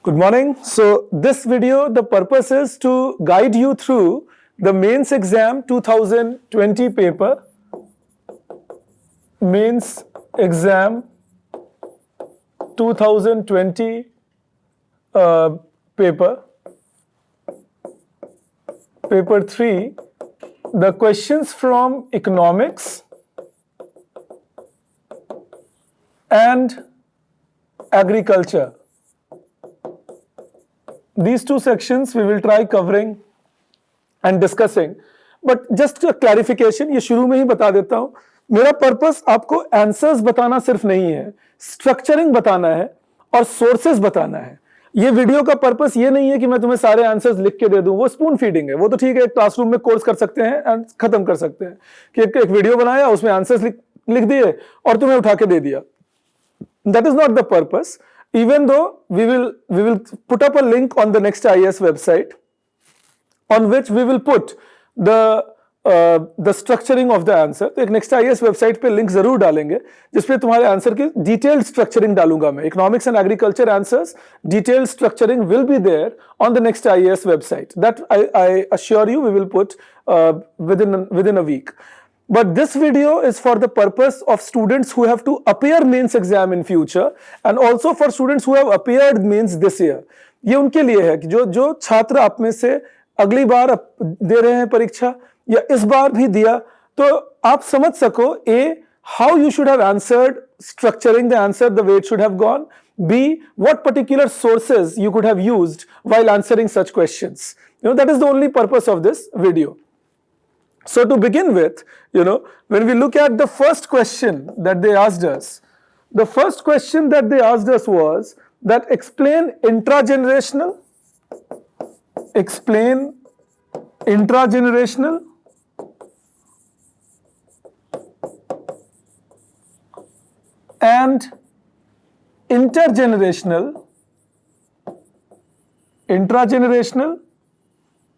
Good morning. So this video, the purpose is to guide you through the mains exam 2020 paper, mains exam 2020 paper 3, the questions from economics and agriculture. These two sections we will try covering and discussing. But just a clarification, ये शुरू में ही बता देता हूं, मेरा purpose आपको answers बताना सिर्फ नहीं है, स्ट्रक्चरिंग बताना है और सोर्सेज बताना है. ये वीडियो का पर्पस ये नहीं है कि मैं तुम्हें सारे आंसर्स लिख के दे दूं, वो स्पून फीडिंग है. वो तो ठीक है, एक क्लासरूम में कोर्स कर सकते हैं एंड खत्म कर सकते हैं कि एक वीडियो बनाया, उसमें आंसर्स लिख दिए और तुम्हें उठा के दे दिया. That is not the purpose. Even though we will put up a link on the Next IAS website on which we will put the structuring of the answer. तो एक Next IAS website पे link जरूर डालेंगे जिसपे तुम्हारे answer की detailed structuring डालूंगा मैं. Economics and agriculture answers detailed structuring will be there on the Next IAS website. That I assure you we will put within a week. But this video is for the purpose of students who have to appear mains exam in future and also for students who have appeared mains this year. ये उनके लिए है कि जो छात्र आप में से अगली बार दे रहे हैं परीक्षा या इस बार भी दिया, तो आप समझ सको A, how you should have answered, structuring the answer the way it should have gone. B, what particular sources you could have used while answering such questions. That is the only purpose of this video. So to begin with, when we look at the first question that they asked us, the first question that they asked us was that explain intragenerational and intragenerational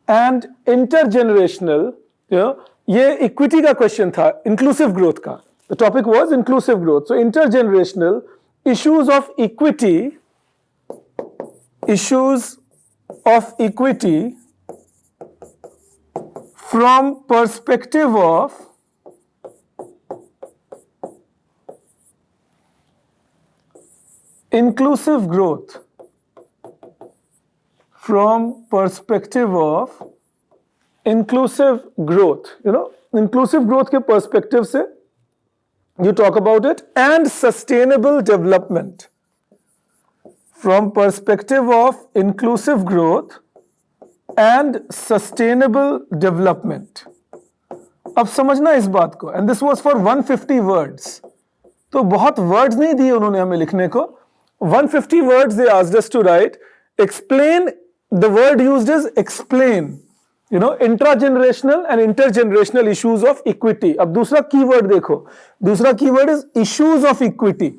and intergenerational. ये equity का question था, inclusive growth का. The topic was inclusive growth. So intergenerational issues of equity from perspective of inclusive growth, from perspective of inclusive growth. Inclusive growth के perspective से you talk about it, and sustainable development. From perspective of inclusive growth and sustainable development. अब समझना इस बात को, and this was for 150 words. तो बहुत words नहीं दिए उन्होंने हमें लिखने को. 150 words they asked us to write. Explain, the word used is explain. Intragenerational and intergenerational issues of equity. अब दूसरा कीवर्ड देखो, दूसरा keyword is issues of equity.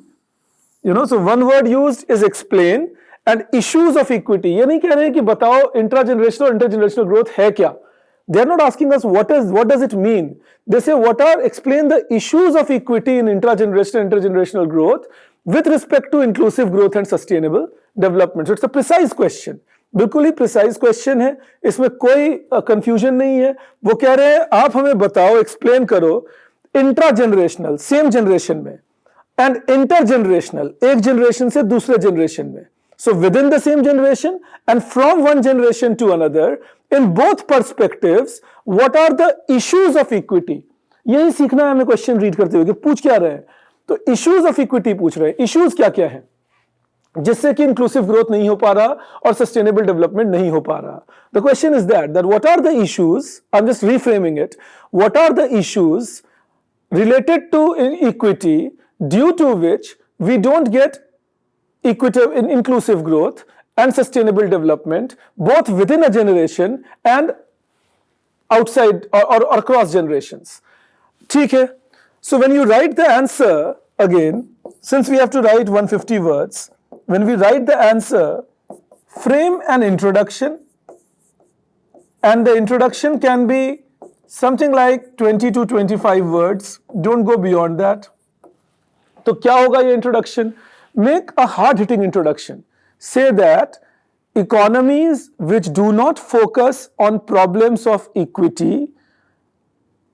So one word used is explain and issues of equity. ये नहीं कह रहे हैं कि बताओ intragenerational और intergenerational growth है क्या. They are not asking us what does it mean. They say explain the issues of equity in intragenerational and intergenerational growth with respect to inclusive growth and sustainable development. So it's a precise question. बिल्कुल ही precise question है, इसमें कोई confusion नहीं है. वो कह रहे हैं आप हमें बताओ, एक्सप्लेन करो इंट्रा जनरेशनल, सेम जनरेशन में, एंड इंटर जनरेशनल, एक जनरेशन से दूसरे जनरेशन में. So within the same generation and from one generation to another, in both perspectives, what are the issues of equity. यही सीखना है हमें क्वेश्चन रीड करते हुए कि पूछ क्या रहे हैं. तो इश्यूज ऑफ इक्विटी पूछ रहे हैं. इश्यूज क्या क्या है जिससे कि इंक्लूसिव ग्रोथ नहीं हो पा रहा और सस्टेनेबल डेवलपमेंट नहीं हो पा रहा. The question is that what are the issues, I am just reframing it, what are the issues related to equity due to which we don't get inclusive growth and sustainable development both within a generation and outside or across generations. ठीक है. So when you write the answer, again, since we have to write 150 words, when we write the answer, frame an introduction, and the introduction can be something like 20 to 25 words. Don't go beyond that. तो क्या होगा ये introduction? Make a hard-hitting introduction. Say that economies which do not focus on problems of equity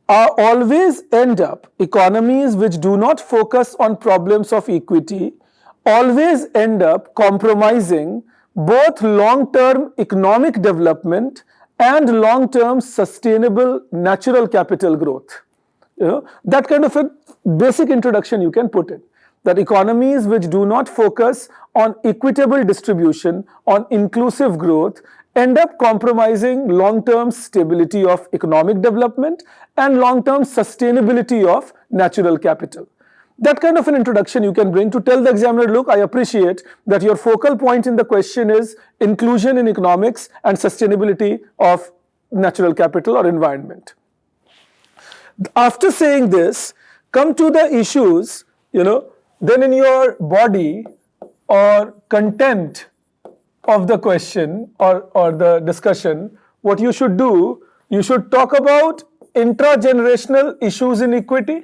are always end up, economies which do not focus on problems of equity always end up compromising both long-term economic development and long-term sustainable natural capital growth. That kind of a basic introduction you can put in. That economies which do not focus on equitable distribution, on inclusive growth, end up compromising long-term stability of economic development and long-term sustainability of natural capital. That kind of an introduction you can bring to tell the examiner, look, I appreciate that your focal point in the question is inclusion in economics and sustainability of natural capital or environment. After saying this, come to the issues, then in your body or content of the question or the discussion, what you should do, you should talk about intra-generational issues in equity.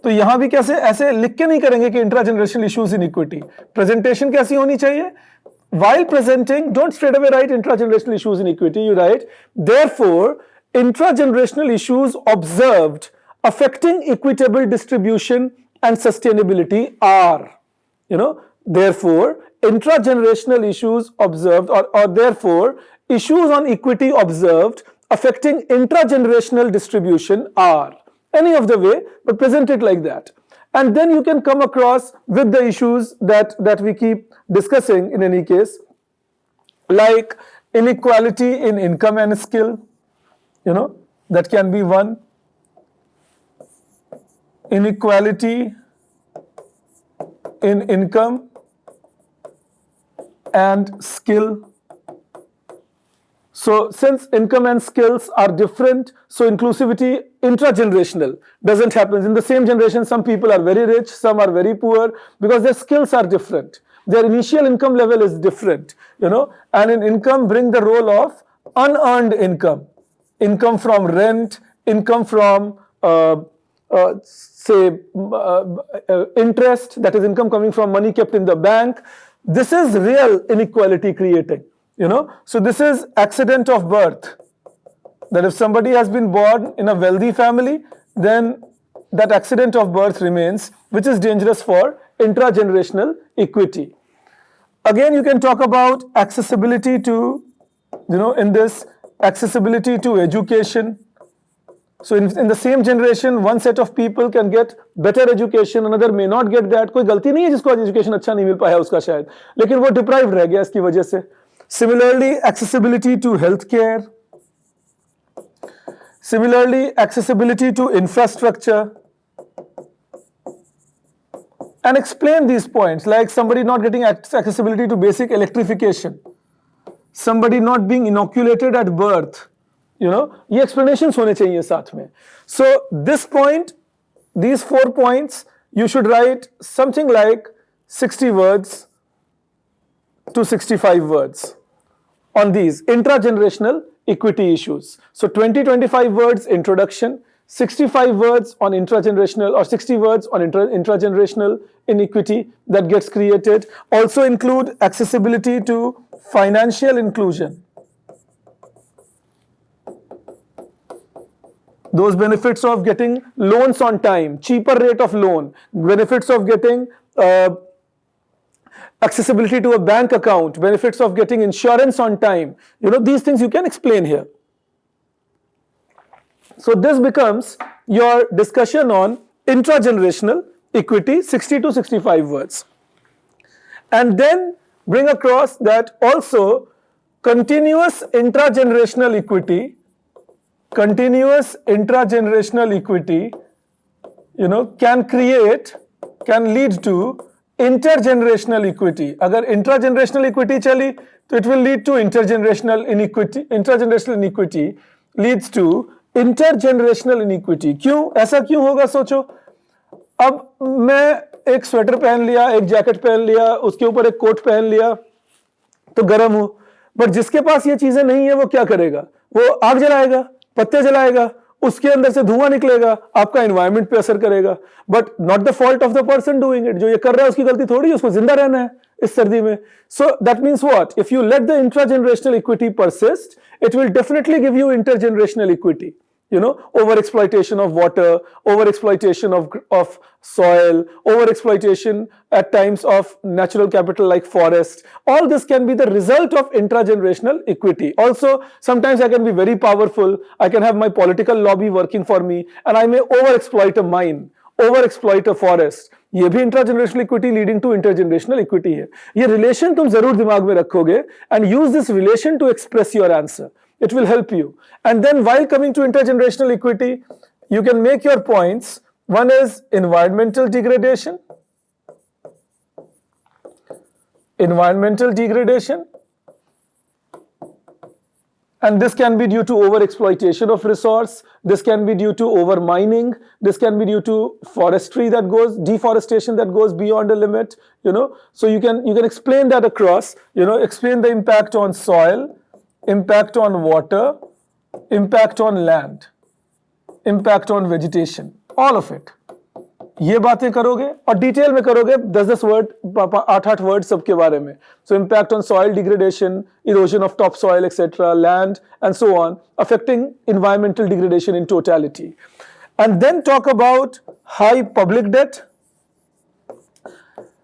तो यहां भी कैसे ऐसे लिख के नहीं करेंगे कि intra-generational issues in equity. Presentation कैसी होनी चाहिए? While presenting, don't straight away write intra-generational issues in equity. You write, therefore, intra-generational issues observed affecting equitable distribution and sustainability are, therefore, intra-generational issues observed or therefore, issues on equity observed affecting intra-generational distribution are. Any of the way, but present it like that. And then you can come across with the issues that we keep discussing in any case, like inequality in income and skill, that can be one. Inequality in income and skill. So since income and skills are different, so inclusivity intra-generational doesn't happen. In the same generation, some people are very rich, some are very poor because their skills are different. Their initial income level is different, and in income bring the role of unearned income. Income from rent, income from interest, that is income coming from money kept in the bank. This is real inequality creating. So this is accident of birth, that if somebody has been born in a wealthy family, then that accident of birth remains, which is dangerous for intra-generational equity. Again, you can talk about accessibility to, in this, accessibility to education. So in the same generation, one set of people can get better education, another may not get that. कोई गलती नहीं है जिसको आज education अच्छा नहीं मिल पाया उसका शायद, लेकिन वो deprived रह गया इसकी वजह से. Similarly, accessibility to healthcare. Similarly, accessibility to infrastructure. And explain these points, like somebody not getting accessibility to basic electrification, somebody not being inoculated at birth. ये explanations होने चाहिए साथ में. So this point, these 4 points, you should write something like 60 words to 65 words on these intra-generational equity issues. So 20-25 words introduction, 65 words on intra-generational or 60 words on intra-generational inequity that gets created. Also include accessibility to financial inclusion. Those benefits of getting loans on time, cheaper rate of loan, benefits of getting accessibility to a bank account, benefits of getting insurance on time. These things you can explain here. So this becomes your discussion on intra-generational equity, 60 to 65 words. And then bring across that also continuous intra-generational equity, can lead to intergenerational equity. अगर intragenerational equity चली तो it will lead to intergenerational inequity. Intergenerational inequity leads to intergenerational inequity. क्यों ऐसा क्यों होगा सोचो. अब मैं एक स्वेटर पहन लिया, एक जैकेट पहन लिया, उसके ऊपर एक कोट पहन लिया तो गर्म हूं, बट जिसके पास ये चीजें नहीं है वो क्या करेगा? वो आग जलाएगा, पत्ते जलाएगा, उसके अंदर से धुआं निकलेगा, आपका एनवायरनमेंट पे असर करेगा. But not the fault of the person doing it. जो ये कर रहा है उसकी गलती थोड़ी है, उसको जिंदा रहना है. इस सर्दी में. So that means what? If you let the intra-generational equity persist, it will definitely give you intergenerational equity. You know, over-exploitation of water, over-exploitation of soil, over-exploitation at times of natural capital like forest. All this can be the result of intragenerational equity. Also, sometimes I can be very powerful, I can have my political lobby working for me, and I may over-exploit a mine, over-exploit a forest. ये भी intragenerational equity leading to intergenerational equity है. ये relation तुम जरूर दिमाग में रखोगे and use this relation to express your answer. It will help you. And then while coming to intergenerational equity, you can make your points. One is environmental degradation. Environmental degradation. And this can be due to over-exploitation of resource. This can be due to over-mining. This can be due to forestry that goes, deforestation that goes beyond a limit, you know. So you can explain that across, you know, explain the impact on soil, impact on water, impact on land, impact on vegetation, all of it. ये बातें करोगे और detail में करोगे 10-10 word 8-8 word सबके बारे में. So impact on soil degradation, erosion of topsoil, etc., land, and so on, affecting environmental degradation in totality. And then talk about high public debt.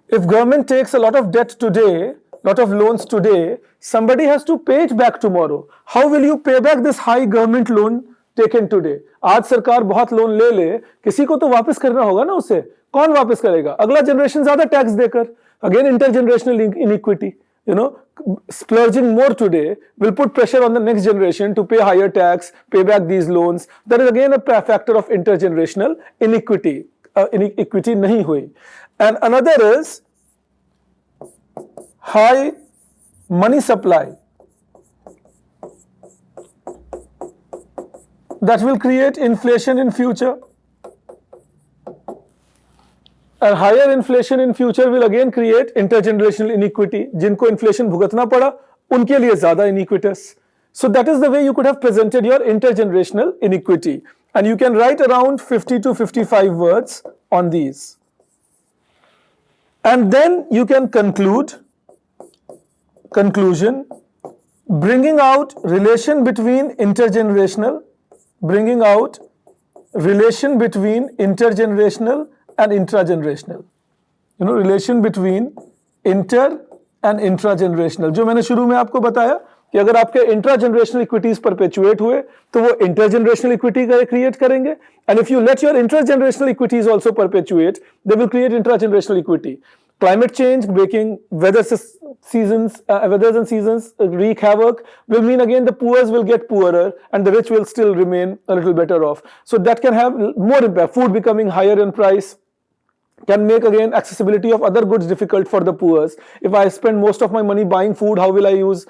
If government takes a lot of debt today, lot of loans today, somebody has to pay it back tomorrow. How will you pay back this high government loan taken today? आज सरकार बहुत loan ले ले, किसी को तो वापस करना होगा ना उसे. कौन वापस करेगा? अगला जनरेशन ज्यादा टैक्स देकर. Again intergenerational inequity. You know, splurging more today will put pressure on the next generation to pay higher tax, pay back these loans. That is again a factor of intergenerational inequity. Inequity नहीं हुई. And another is high money supply that will create inflation in future, and higher inflation in future will again create intergenerational inequity. जिनको inflation भुगतना पड़ा उनके लिए ज़्यादा iniquitous. So that is the way you could have presented your intergenerational inequity, and you can write around 50 to 55 words on these, and then you can conclusion, bringing out relation between intergenerational and intragenerational. You know, relation between inter and intragenerational. जो मैंने शुरू में आपको बताया कि अगर आपके इंट्राजेनरेशनल equities perpetuate हुए तो वो इंटरजेनरेशनल इक्विटी क्रिएट करेंगे, and if you let your intergenerational equities also perpetuate, they will create intragenerational equity. Climate change, making weathers and seasons wreak havoc will mean again the poor will get poorer and the rich will still remain a little better off. So that can have more impact. Food becoming higher in price can make again accessibility of other goods difficult for the poor. If I spend most of my money buying food, how will I use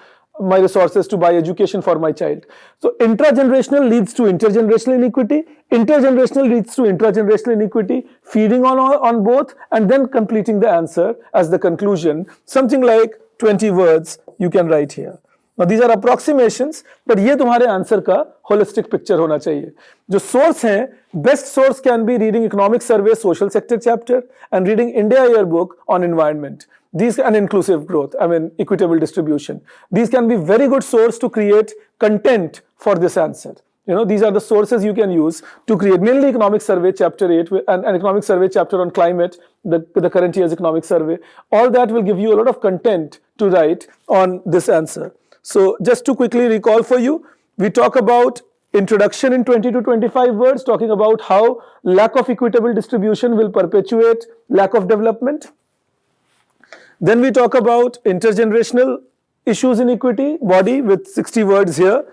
my resources to buy education for my child? So intragenerational leads to intergenerational inequity, intergenerational leads to intragenerational inequity, feeding on both, and then completing the answer as the conclusion, something like 20 words you can write here. Now these are approximations, but ये तुम्हारे answer का holistic picture होना चाहिए. जो source हैं, best source can be reading Economic Survey Social Sector chapter and reading India Yearbook on environment. These and inclusive growth, I mean equitable distribution. These can be very good source to create content for this answer. You know, these are the sources you can use to create, mainly Economic Survey Chapter 8 and Economic Survey Chapter on climate, the current year's Economic Survey. All that will give you a lot of content to write on this answer. So just to quickly recall for you, we talk about introduction in 20 to 25 words, talking about how lack of equitable distribution will perpetuate lack of development. Then we talk about intergenerational issues in equity, body with 60 words here.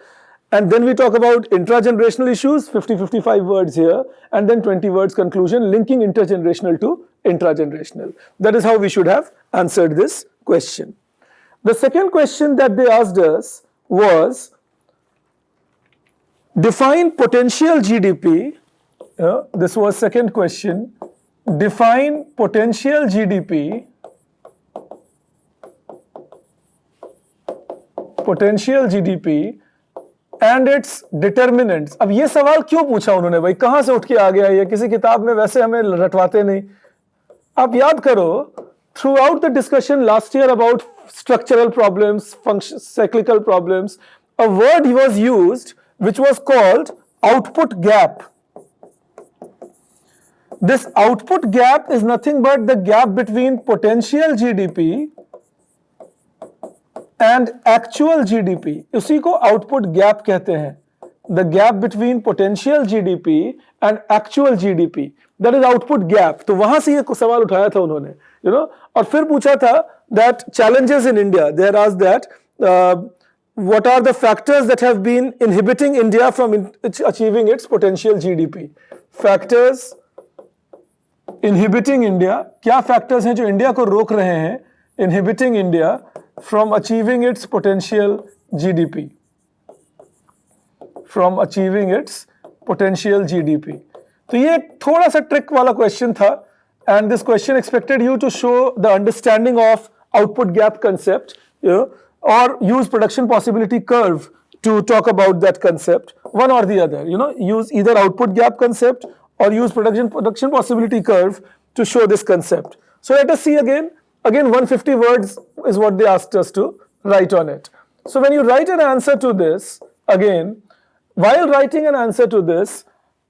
And then we talk about intragenerational issues, 50-55 words here. And then 20 words conclusion, linking intergenerational to intragenerational. That is how we should have answered this question. The second question that they asked us was, define potential GDP. This was second question. Define potential GDP. Potential GDP and its determinants. अब ये सवाल क्यों पूछा उन्होंने भाई, कहां से उठ के आ गया ये, किसी किताब में वैसे हमें रटवाते नहीं. आप याद करो throughout the discussion last year about structural problems, cyclical problems, a word was used which was called output gap. This output gap is nothing but the gap between potential GDP and actual GDP. उसी को output gap कहते हैं. The gap between potential GDP and actual GDP. That is output gap. तो वहां से ये सवाल उठाया था उन्होंने, you know, और फिर पूछा था that challenges in India. They had asked that what are the factors that have been inhibiting India from achieving its potential GDP? Factors inhibiting India. क्या factors हैं जो इंडिया को रोक रहे हैं? Inhibiting India from achieving its potential GDP. From achieving its potential GDP. तो ये थोड़ा सा ट्रिक वाला क्वेश्चन था, and this question expected you to show the understanding of output gap concept, you know, or use production possibility curve to talk about that concept, one or the other, you know, use either output gap concept or use production possibility curve to show this concept. So let us see again 150 words is what they asked us to write on it. So when you write an answer to this, again, while writing an answer to this,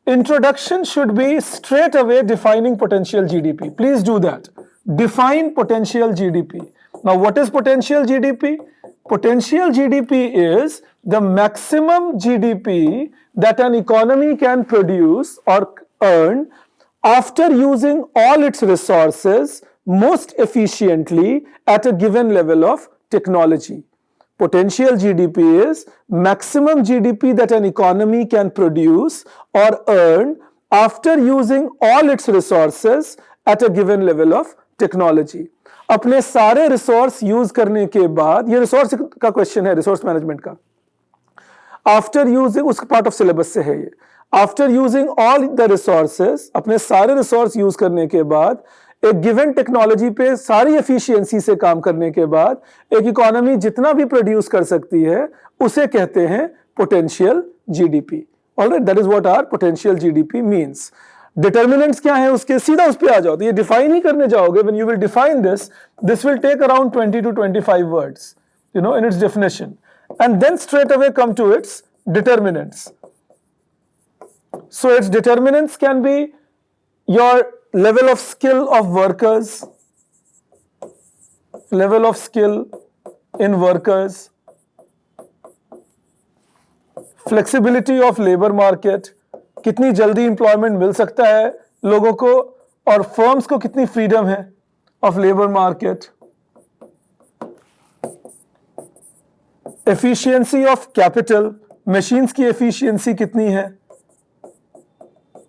introduction should be straight away defining potential GDP. Please do that. Define potential GDP. Now, what is potential GDP? Potential GDP is the maximum GDP that an economy can produce or earn after using all its resources most efficiently at a given level of technology. Potential GDP is maximum GDP that an economy can produce or earn after using all its resources at a given level of technology. अपने सारे resource use करने के बाद, ये resource का question है, resource management का, after using, उस पार्ट ऑफ सिलेबस से है ये, after using all the resources, अपने सारे रिसोर्स यूज करने के बाद, एक गिवन टेक्नोलॉजी पे सारी एफिशिएंसी से काम करने के बाद एक इकोनॉमी जितना भी प्रोड्यूस कर सकती है उसे कहते हैं potential GDP. Alright, that is what our potential GDP means. Determinants क्या है उसके, सीधा उस पे आ जाओ. तो ये डिफाइन ही करने जाओगे, when you will define this will take around 20 to 25 words, you know, in its definition, and then straight away come to its determinants. So its determinants can be your level of skill of workers, level of skill in workers, flexibility of labor market, कितनी जल्दी employment मिल सकता है लोगों को और firms को कितनी freedom है of labour market, efficiency of capital, machines की एफिशिएंसी कितनी है.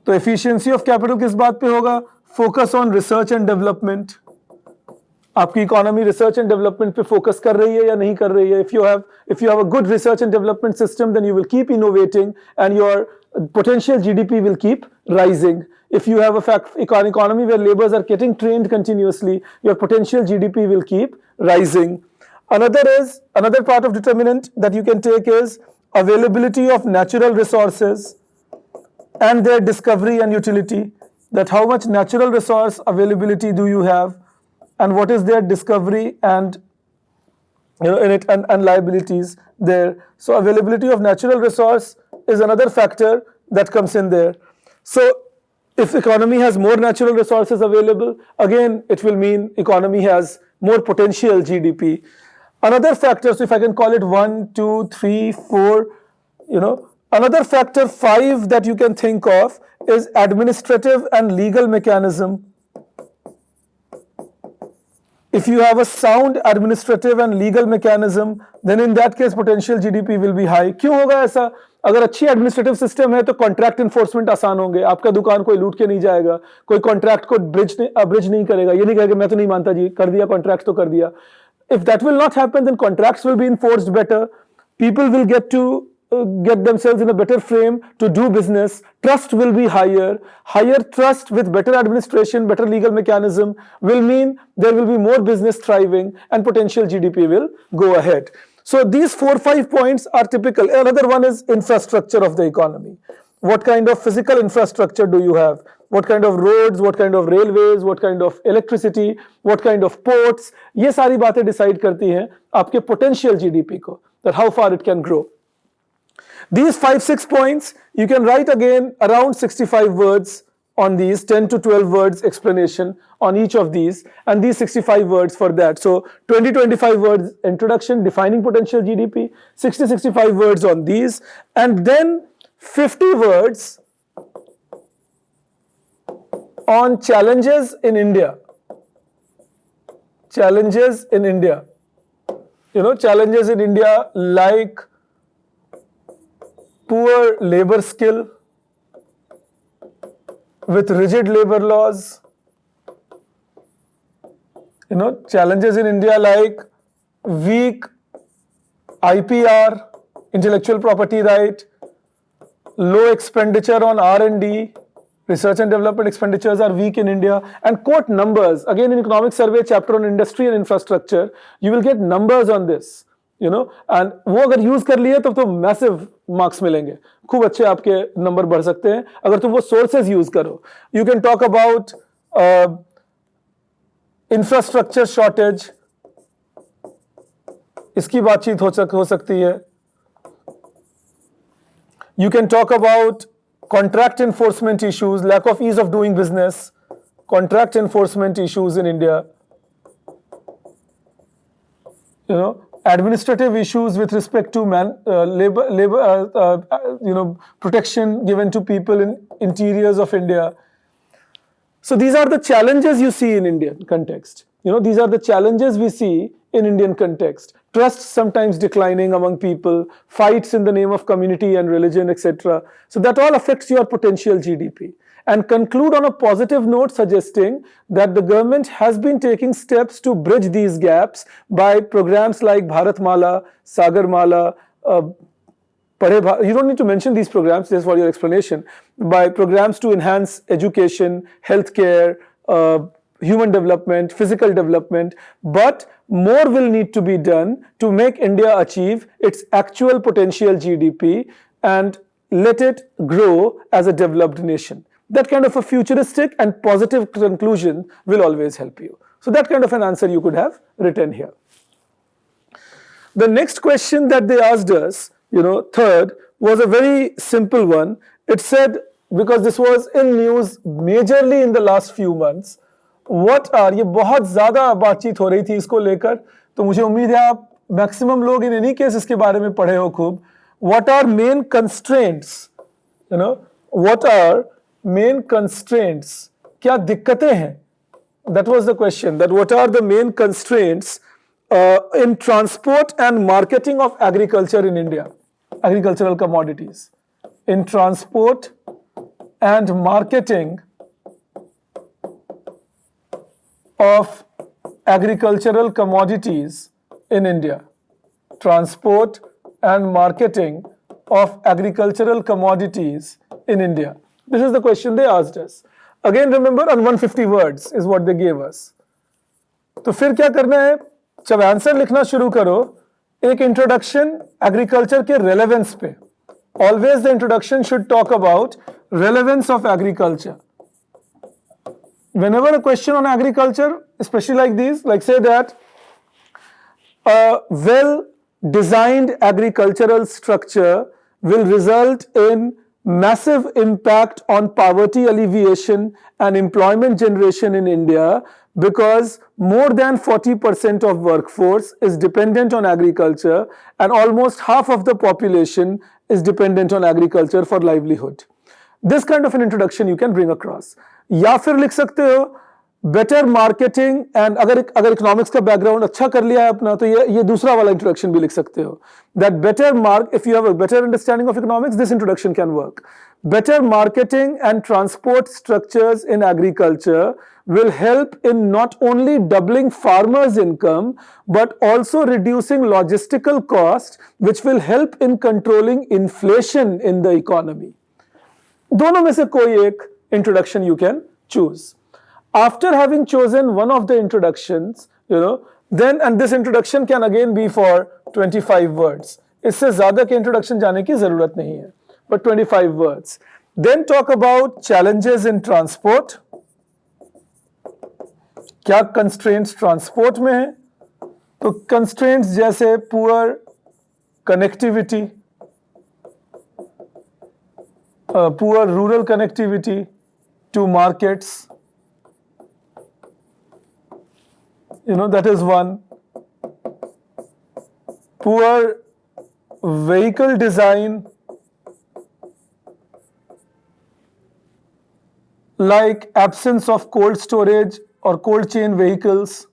तो एफिशिएंसी ऑफ कैपिटल किस बात पे होगा? Focus on research and development. आपकी इकोनॉमी रिसर्च एंड डेवलपमेंट पे फोकस कर रही है या नहीं कर रही है? If you have a good research and development system, then you will keep innovating and your potential GDP will keep rising. If you have an economy where laborers are getting trained continuously, your potential GDP will keep rising. Another part of determinant that you can take is availability of natural resources and their discovery and utility. That how much natural resource availability do you have, and what is their discovery and, you know, in it, and liabilities there. So availability of natural resource is another factor that comes in there. So if economy has more natural resources available, again it will mean economy has more potential GDP. Another factor, so if I can call it 1, 2, 3, 4, you know, another factor 5 that you can think of is administrative and legal mechanism. If you have a sound administrative and legal mechanism, then in that case potential GDP will be high. क्यों होगा ऐसा? अगर अच्छी administrative system है तो contract enforcement आसान होंगे. आपका दुकान कोई लूट के नहीं जाएगा, कोई कॉन्ट्रैक्ट को ब्रिज नहीं करेगा, ये नहीं कहेगा मैं तो नहीं मानता जी, कर दिया कॉन्ट्रैक्ट तो कर दिया. If that will not happen, then contracts will be enforced better. People will get themselves in a better frame to do business. Trust will be higher. Higher trust with better administration, better legal mechanism will mean there will be more business thriving and potential GDP will go ahead. So these 4-5 points are typical. Another one is infrastructure of the economy. What kind of physical infrastructure do you have? what kind of roads, what kind of railways, what kind of electricity, what kind of ports, ये सारी बातें decide करती हैं आपके potential GDP को, that how far it can grow. These 5-6 points, you can write again around 65 words on these, 10 to 12 words explanation on each of these, and these 65 words for that. So 20-25 words introduction, defining potential GDP, 60-65 words on these, and then 50 words on challenges in India. Challenges in India. You know, challenges in India like poor labor skill with rigid labor laws. You know, challenges in India like weak IPR, intellectual property right, low expenditure on R&D, research and development expenditures are weak in India, and quote numbers. Again, in economic survey chapter on industry and infrastructure, you will get numbers on this, you know, and वो अगर use कर लिए तो massive marks मिलेंगे, खूब अच्छे आपके number बढ़ सकते हैं अगर तुम वो sources use करो. You can talk about infrastructure shortage, इसकी बातचीत हो सकती है. You can talk about contract enforcement issues, lack of ease of doing business, contract enforcement issues in India, you know, administrative issues with respect to protection given to people in interiors of India. So these are the challenges you see in Indian context. You know, these are the challenges we see in Indian context. Trust sometimes declining among people, fights in the name of community and religion, etc. So that all affects your potential GDP. And conclude on a positive note suggesting that the government has been taking steps to bridge these gaps by programs like Bharatmala, Sagarmala, you don't need to mention these programs, just for your explanation, by programs to enhance education, healthcare, human development, physical development, but more will need to be done to make India achieve its actual potential GDP and let it grow as a developed nation. That kind of a futuristic and positive conclusion will always help you. So that kind of an answer you could have written here. The next question that they asked us, you know, third, was a very simple one. It said, because this was in news majorly in the last few months, what are, ये बहुत ज़्यादा बातचीत हो रही थी इसको लेकर, तो मुझे उम्मीद है आप मैक्सिमम लोग in any case इसके बारे में पढ़े हो खूब. What are main constraints? You know, what are main constraints? क्या दिक्कतें हैं? That was the question, that what are the main constraints in transport and marketing of agriculture in India, agricultural commodities, in transport and marketing of agricultural commodities in India, transport and marketing of agricultural commodities in India. This is the question they asked us. Again, remember, on 150 words is what they gave us. तो फिर क्या करना है? जब answer लिखना शुरू करो, एक इंट्रोडक्शन एग्रीकल्चर के रेलेवेंस पे. Always the introduction should talk about relevance of agriculture. Whenever a question on agriculture, especially like these, like say that a well-designed agricultural structure will result in massive impact on poverty alleviation and employment generation in India because more than 40% of workforce is dependent on agriculture and almost half of the population is dependent on agriculture for livelihood. This kind of an introduction you can bring across. या फिर लिख सकते हो better marketing and अगर economics का background अच्छा कर लिया है अपना तो ये दूसरा वाला introduction भी लिख सकते हो. That better if you have a better understanding of economics, this introduction can work. Better marketing and transport structures in agriculture will help in not only doubling farmers' income but also reducing logistical costs, which will help in controlling inflation in the economy. दोनों में से कोई एक introduction you can choose. After having chosen one of the introductions, you know, then, and this introduction can again be for 25 words. इससे ज़्यादा के introduction जाने की ज़रूरत नहीं है, but 25 words. Then talk about challenges in transport. क्या constraints transport में है? तो constraints जैसे poor connectivity, poor rural connectivity to markets, that is one. Poor vehicle design, like absence of cold storage or cold chain vehicles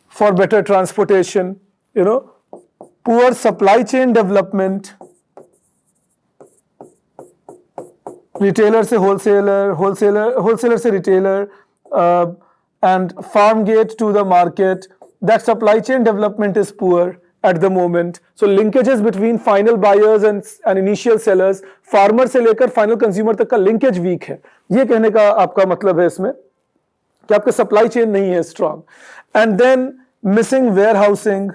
for better transportation, poor supply chain development, retailer से wholesaler, wholesaler से retailer, and farm gate to the market. That supply chain development is poor at the moment. So linkages between final buyers and initial sellers, farmer से लेकर final consumer तक का linkage weak है. ये कहने का आपका मतलब है इसमें कि आपका supply chain नहीं है strong. And then missing warehousing,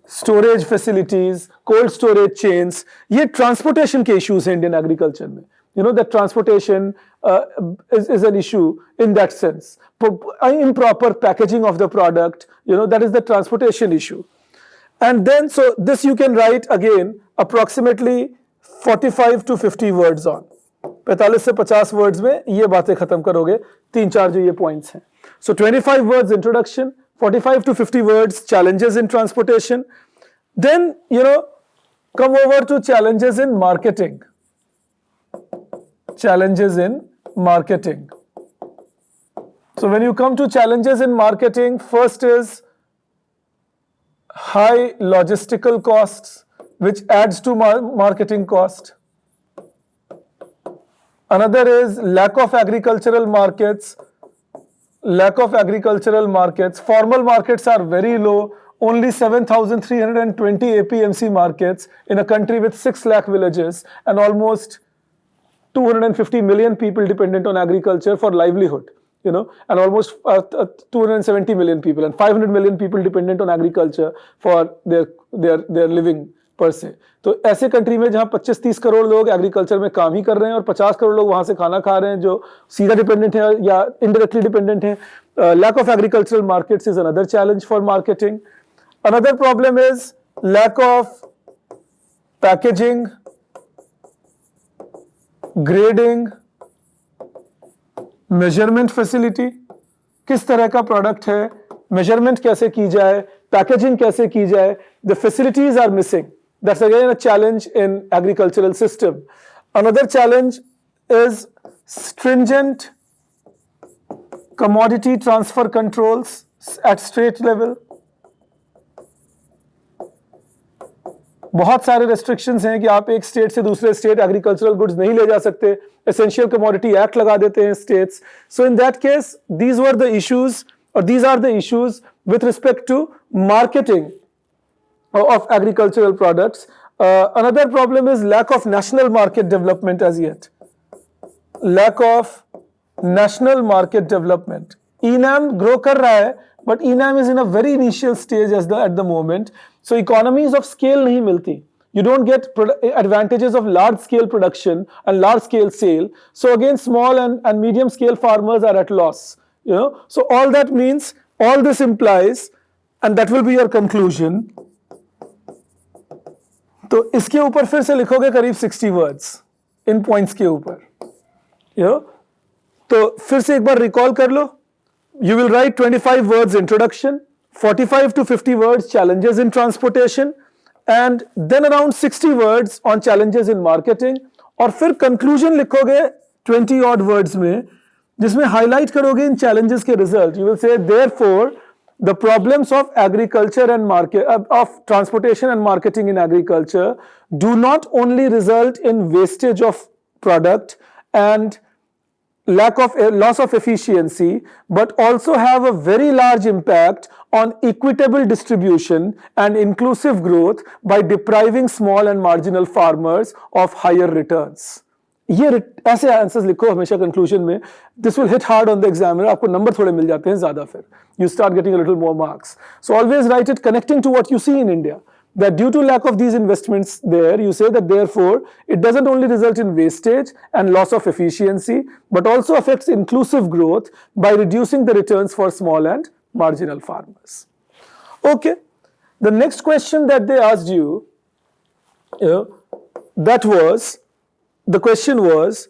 storage facilities, cold storage chains. ये transportation के issues हैं Indian agriculture में. That transportation is an issue in that sense. Improper packaging of the product, that is the transportation issue. And then, so this you can write again approximately 45 to 50 words on. 45 से 50 words में ये बातें खत्म करोगे, 3-4 जो ये points हैं. So 25 words introduction, 45 to 50 words challenges in transportation. Then, come over to challenges in marketing. Challenges in marketing. So when you come to challenges in marketing, first is high logistical costs, which adds to marketing cost. Another is lack of agricultural markets. Formal markets are very low. Only 7,320 APMC markets in a country with 6 lakh villages and almost 250 million people dependent on agriculture for livelihood, and almost 270 million people and 500 million people dependent on agriculture for their living per se. तो ऐसे country में जहां 25-30 करोड़ लोग agriculture में काम ही कर रहे हैं और 50 करोड़ लोग वहां से खाना खा रहे हैं जो सीधा डिपेंडेंट है या इनडायरेक्टली डिपेंडेंट है. Lack of agricultural markets is another challenge for marketing. Another problem is lack of packaging, grading, measurement facility. किस तरह का प्रोडक्ट है, measurement कैसे की जाए, packaging कैसे की जाए, the facilities are missing. That's again a challenge in agricultural system. Another challenge is stringent commodity transfer controls at state level. बहुत सारे restrictions हैं कि आप एक स्टेट से दूसरे स्टेट agricultural goods नहीं ले जा सकते. Essential Commodity Act लगा देते हैं states. So in that case, these are the issues with respect to marketing of agricultural products. Another problem is lack of national market development as yet. Lack of national market development. ENAM grow कर रहा है, but ENAM is in a very initial stage at the moment. So economies of scale नहीं मिलती. You don't get advantages of large scale production and large scale sale. So again, small and medium scale farmers are at loss. So all that means, all this implies, and that will be your conclusion. तो इसके ऊपर फिर से लिखोगे करीब 60 words इन points के ऊपर. तो फिर से एक बार recall कर लो. You will write 25 words introduction, 45 to 50 words challenges in transportation, and then around 60 words on challenges in marketing. और फिर conclusion लिखोगे 20 odd words में, जिसमें highlight करोगे इन challenges के result. You will say, therefore, the problems of agriculture and of transportation and marketing in agriculture do not only result in wastage of product and loss of efficiency, but also have a very large impact on equitable distribution and inclusive growth by depriving small and marginal farmers of higher returns. ये ऐसे answers लिखो हमेशा conclusion में. This will hit hard on the examiner. आपको number थोड़े मिल जाते हैं ज्यादा, फिर you start getting a little more marks. So always write it connecting to what you see in India. That due to lack of these investments there, you say that therefore it doesn't only result in wastage and loss of efficiency, but also affects inclusive growth by reducing the returns for small and marginal farmers. Okay, the next question that they asked you, the question was,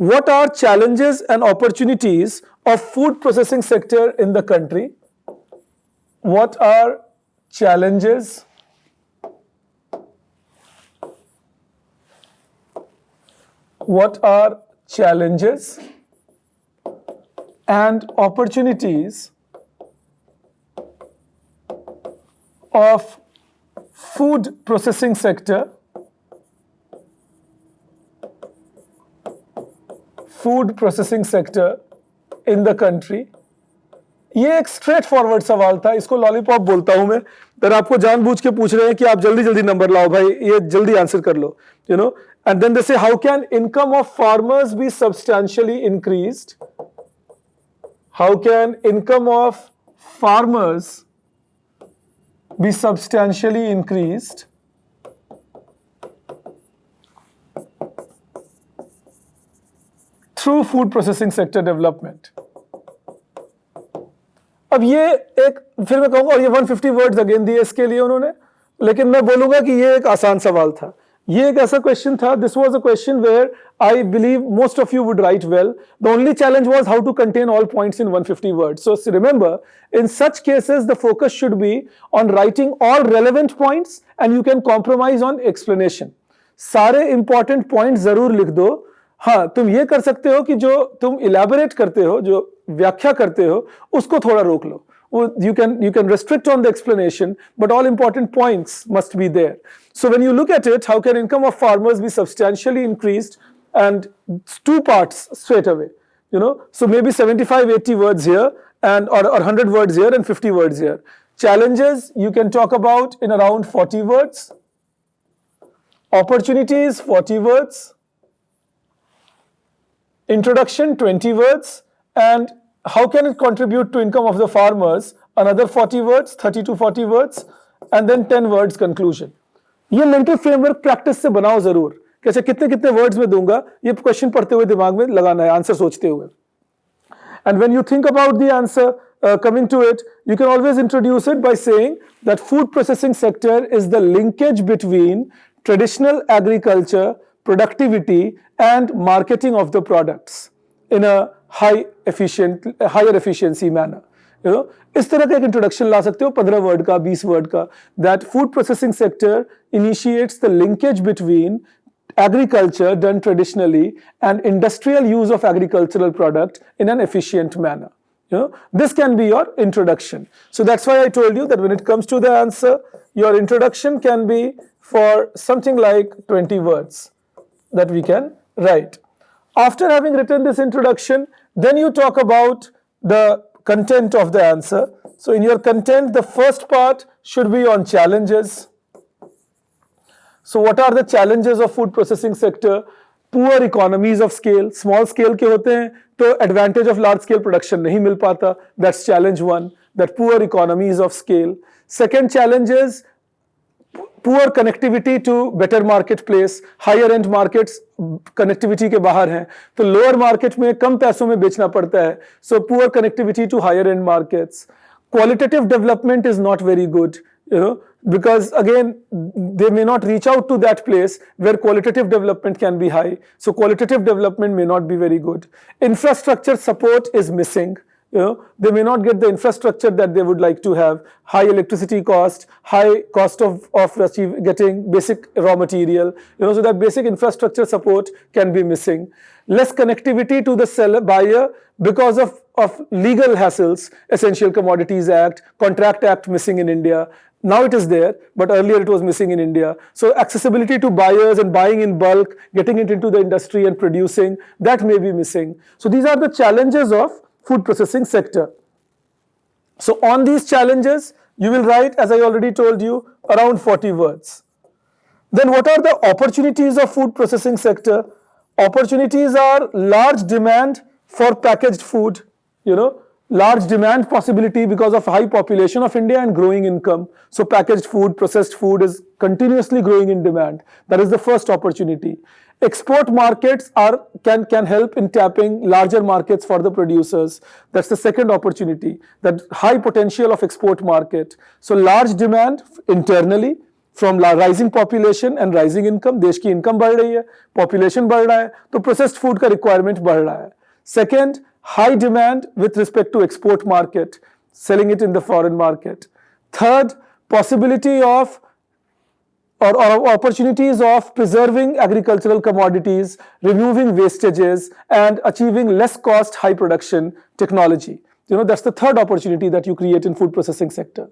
what are challenges and opportunities of food processing sector in the country? What are challenges and opportunities of food processing sector in the country? ये एक straight forward सवाल था, इसको lollipop बोलता हूं मैं. पर आपको जानबूझ के पूछ रहे हैं कि आप जल्दी जल्दी नंबर लाओ भाई, ये जल्दी आंसर कर लो, and then they say, how can income of farmers be substantially increased? How can income of farmers be substantially increased through food processing sector development? अब ये एक, फिर मैं कहूंगा, और ये 150 वर्ड्स अगेन दिए इसके लिए उन्होंने, लेकिन मैं बोलूंगा कि ये एक आसान सवाल था. ये एक ऐसा क्वेश्चन था, this was a question where I believe most of you would write well. The only challenge was how to contain all points in 150 words. So remember, in such cases the focus should be on writing all relevant points and you can compromise on explanation. सारे important point जरूर लिख दो. हाँ, तुम ये कर सकते हो कि जो तुम इलैबोरेट करते हो, जो व्याख्या करते हो, उसको थोड़ा रोक लो. You can restrict on the explanation, but all important points must be there. So when you look at it, how can income of farmers be substantially increased? And two parts straight away, So maybe 75, 80 words here, or 100 words here and 50 words here. Challenges you can talk about in around 40 words. Opportunities 40 words. Introduction 20 words, and how can it contribute to income of the farmers? Another 40 words, 30 to 40 words, and then 10 words conclusion. ये mental framework practice से बनाओ जरूर. कैसे कितने कितने words में दूंगा, ये question पढ़ते हुए दिमाग में लगाना है, आंसर सोचते हुए. And when you think about the answer, coming to it, you can always introduce it by saying that food processing sector is the linkage between traditional agriculture, productivity, and marketing of the products in a higher efficiency manner. इस तरह का एक introduction ला सकते हो 15 word का, 20 word का. That food processing sector initiates the linkage between agriculture done traditionally and industrial use of agricultural product in an efficient manner. This can be your introduction. So that's why I told you that when it comes to the answer, your introduction can be for something like 20 words that we can write. After having written this introduction, then you talk about the content of the answer. So in your content, the first part should be on challenges. So what are the challenges of food processing sector? Poor economies of scale. Small scale के होते हैं तो advantage of large scale production नहीं मिल पाता. That's challenge one. That poor economies of scale. Second challenge is poor connectivity to better marketplace. Higher end markets connectivity के बाहर हैं, तो lower market में कम पैसों में बेचना पड़ता है. So poor connectivity to higher end markets. Qualitative development is not very good, because again they may not reach out to that place where qualitative development can be high. So qualitative development may not be very good. Infrastructure support is missing. They may not get the infrastructure that they would like to have. High electricity cost, high cost of getting basic raw material, so that basic infrastructure support can be missing. Less connectivity to the seller, buyer, because of legal hassles. Essential Commodities Act, Contract Act missing in India. Now it is there, but earlier it was missing in India. So accessibility to buyers and buying in bulk, getting it into the industry and producing, that may be missing. So these are the challenges of food processing sector. So on these challenges, you will write, as I already told you, around 40 words. Then what are the opportunities of food processing sector? opportunities are large demand for packaged food, large demand possibility because of high population of India and growing income. So packaged food, processed food is continuously growing in demand. That is the first opportunity. Export markets can help in tapping larger markets for the producers. That's the second opportunity, that high potential of export market. So large demand internally from rising population and rising income. देश की income बढ़ रही है, population बढ़ रहा है, तो processed food का requirement बढ़ रहा है. Second, high demand with respect to export market, selling it in the foreign market. Third, possibility of or opportunities of preserving agricultural commodities, removing wastages, and achieving less cost, high production technology. That's the third opportunity that you create in food processing sector.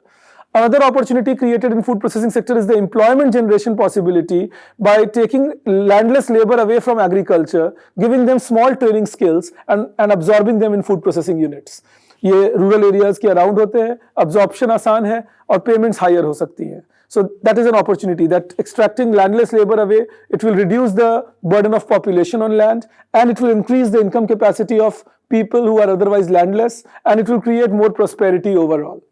Another opportunity created in food processing sector is the employment generation possibility by taking landless labor away from agriculture, giving them small training skills and absorbing them in food processing units. ये rural areas के around होते हैं, absorption आसान है और payments higher हो सकती हैं. So that is an opportunity, that extracting landless labor away, it will reduce the burden of population on land, and it will increase the income capacity of people who are otherwise landless, and it will create more prosperity overall.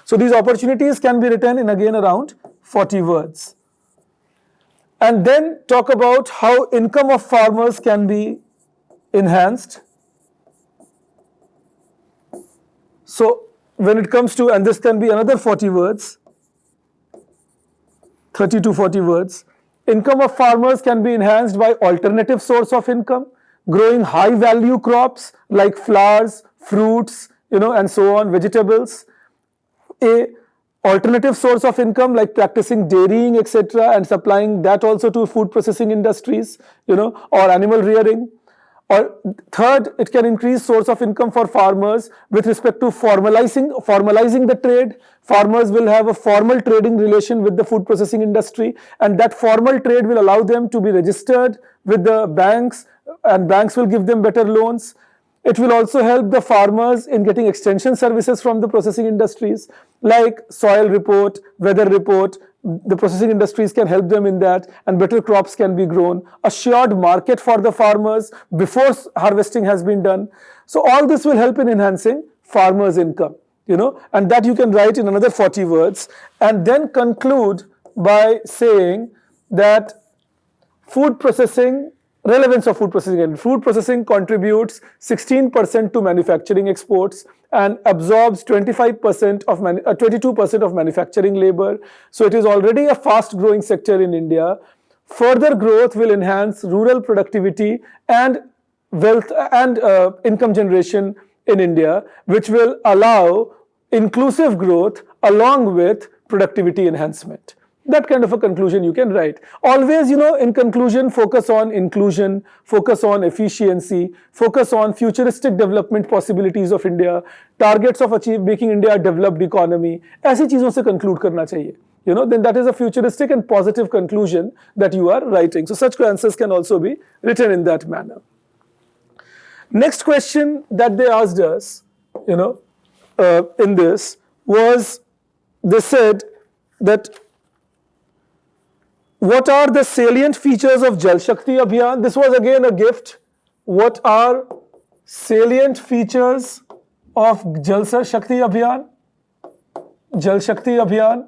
So these opportunities can be written in again around 40 words. And then talk about how income of farmers can be enhanced. So when it comes to, and this can be another 40 words, 30 to 40 words, income of farmers can be enhanced by alternative source of income, growing high value crops like flowers, fruits, and so on, vegetables. A alternative source of income like practicing dairying, etc., and supplying that also to food processing industries, or animal rearing. Or third, it can increase source of income for farmers with respect to formalizing the trade. Farmers will have a formal trading relation with the food processing industry, and that formal trade will allow them to be registered with the banks, and banks will give them better loans. It will also help the farmers in getting extension services from the processing industries like soil report, weather report. The processing industries can help them in that, and better crops can be grown. Assured market for the farmers before harvesting has been done. So all this will help in enhancing farmers' income, and that you can write in another 40 words, and then conclude by saying that relevance of food processing. And food processing contributes 16% to manufacturing exports and absorbs 22% of manufacturing labor. So it is already a fast growing sector in India. Further growth will enhance rural productivity and wealth and income generation in India, which will allow inclusive growth along with productivity enhancement. That kind of a conclusion you can write. Always, in conclusion, focus on inclusion, focus on efficiency, focus on futuristic development possibilities of India, targets of making India a developed economy. ऐसी चीजों से conclude करना चाहिए. Then that is a futuristic and positive conclusion that you are writing. So such answers can also be written in that manner. Next question that they asked us, in this was, they said that what are the salient features of Jal Shakti Abhiyan? This was again a gift. What are salient features of Jal Shakti Abhiyan? Jal Shakti Abhiyan.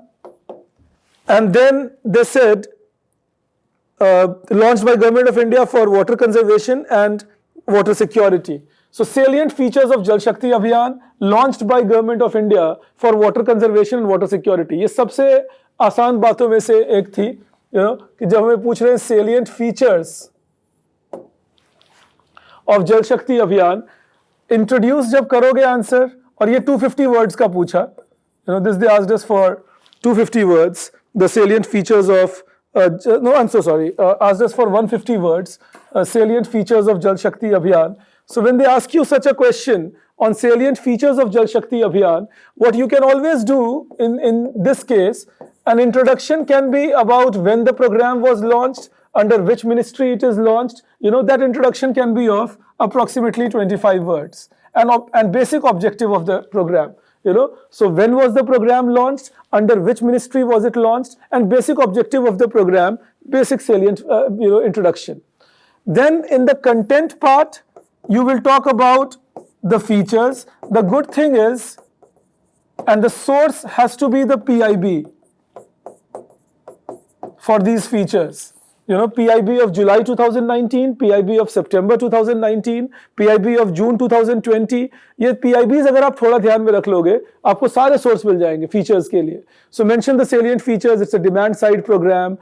And then they said, launched by Government of India for water conservation and water security. So salient features of Jal Shakti Abhiyan launched by Government of India for water conservation and water security. ये सबसे आसान बातों में से एक थी, कि जब हमें पूछ रहे हैं salient features of Jal Shakti Abhiyan, introduce जब करोगे आंसर, और ये 250 words का पूछा, this they asked us for 250 words, the salient features of asked us for 150 words, salient features of Jal Shakti Abhiyan. So when they ask you such a question on salient features of Jal Shakti Abhiyan, what you can always do in this case, an introduction can be about when the program was launched, under which ministry it is launched. That introduction can be of approximately 25 words, and basic objective of the program. So when was the program launched, under which ministry was it launched, and basic objective of the program, basic salient introduction. Then in the content part, you will talk about the features. The good thing is, and the source has to be the PIB for these features. You know, PIB of July 2019, PIB of September 2019, PIB of June 2020. ये PIBs अगर आप थोड़ा ध्यान में रख लोगे, आपको सारे सोर्स मिल जाएंगे फीचर्स के लिए. So mention the salient features. It's a demand side program.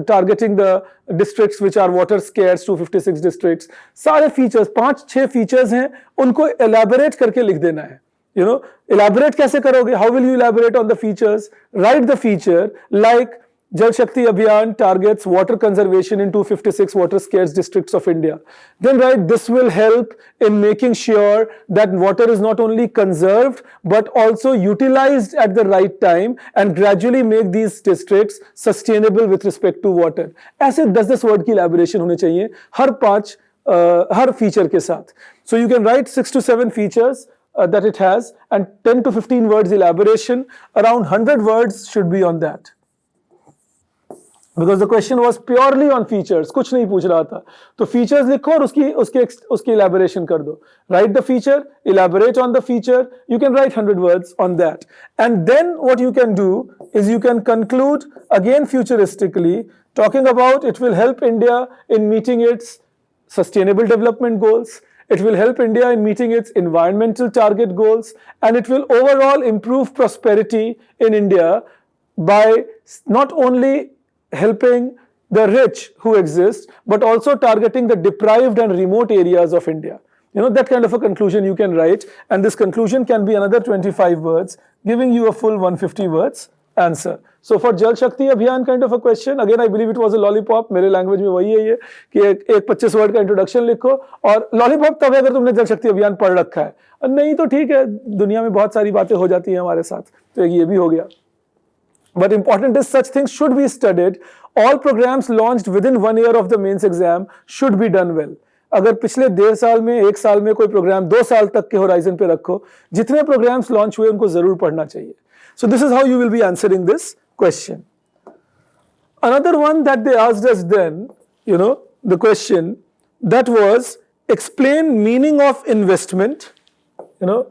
Targeting the districts which are water scarce, 256 districts. सारे features, 5-6 features हैं, उनको elaborate करके लिख देना है. You know, elaborate कैसे करोगे? How will you elaborate on the features? Write the feature like Jal Shakti Abhiyan targets water conservation in 256 water scarce districts of India. Then write, this will help in making sure that water is not only conserved but also utilized at the right time and gradually make these districts sustainable with respect to water. ऐसे 10-10 word की elaboration होने चाहिए हर feature के साथ. So you can write 6 to 7 features that it has and 10 to 15 words elaboration. Around 100 words should be on that. Because the question was purely on features, कुछ नहीं पूछ रहा था. तो features लिखो और उसकी elaboration कर दो. Write the feature, elaborate on the feature. You can write 100 words on that. And then what you can do is you can conclude again futuristically, talking about it will help India in meeting its sustainable development goals. It will help India in meeting its environmental target goals, and it will overall improve prosperity in India by not only helping the rich who exist, but also targeting the deprived and remote areas of India. You know, that kind of a conclusion you can write, and this conclusion can be another 25 words, giving you a full 150 words answer. So for Jal Shakti Abhiyan kind of a question, again I believe it was a lollipop. मेरे language में वही है ये कि एक 25 word का introduction लिखो, और lollipop तब है अगर तुमने जल शक्ति अभियान पढ़ रखा है, नहीं तो ठीक है, दुनिया में बहुत सारी बातें हो जाती हैं हमारे साथ, तो ये भी हो गया. But important is such things should be studied. All programs launched within 1 year of the mains exam should be done well. अगर पिछले 1.5 साल में 1 साल में कोई प्रोग्राम 2 साल तक के होराइजन पे रखो, जितने प्रोग्राम्स लॉन्च हुए उनको जरूर पढ़ना चाहिए. So this is how you will be answering this question. Another one that they asked us then, you know, the question that was explain meaning of investment, you know,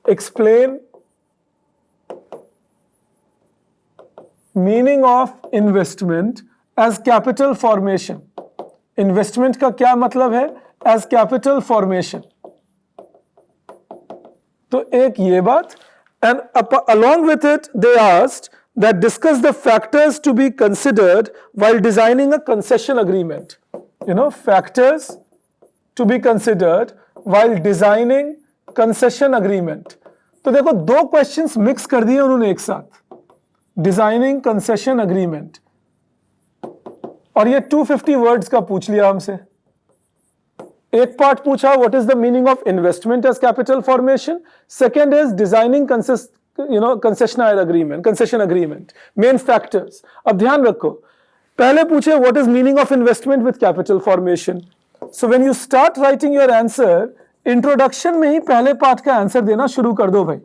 explain meaning of investment as capital formation. Investment का क्या मतलब है? As capital formation. तो एक ये बात, and along with it they asked that discuss the factors to be considered while designing a concession agreement. You know, factors to be considered while designing concession agreement. तो देखो 2 questions mix कर दिए उन्होंने एक साथ. डिजाइनिंग कंसेशन अग्रीमेंट, और ये 250 words का पूछ लिया हमसे. एक पार्ट पूछा what is the meaning of investment as capital formation, second is designing concessionaire agreement, concession agreement, main factors. अब ध्यान रखो, पहले पूछे what is meaning of investment with capital formation. So when you start writing your answer, introduction में ही पहले part का answer देना शुरू कर दो भाई.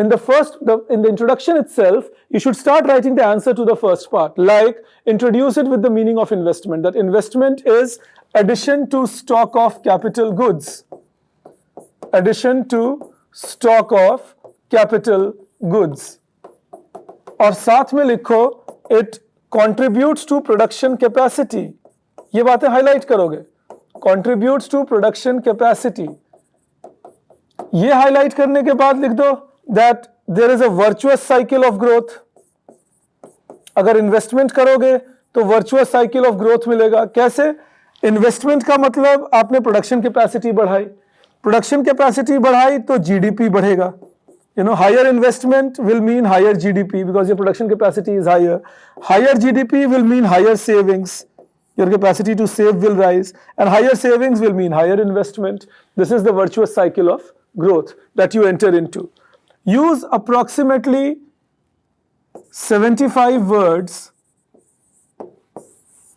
In the introduction itself, you should start writing the answer to the first part, like introduce it with the meaning of investment, that investment is addition to stock of capital goods. Addition to stock of capital goods. और साथ में लिखो it contributes to production capacity. ये बातें highlight करोगे. Contributes to production capacity. ये highlight करने के बाद लिख दो that there is a virtuous cycle of growth. अगर इन्वेस्टमेंट करोगे तो वर्चुअस साइकिल ऑफ ग्रोथ मिलेगा. कैसे? इन्वेस्टमेंट का मतलब आपने प्रोडक्शन कैपेसिटी बढ़ाई, प्रोडक्शन कैपेसिटी बढ़ाई तो जीडीपी बढ़ेगा. You know, higher investment will mean higher GDP because your production capacity is higher. Higher GDP will mean higher savings. Your capacity to save will rise, and higher savings will mean higher investment. This is the virtuous cycle of growth that you enter into. Use approximately 75 words,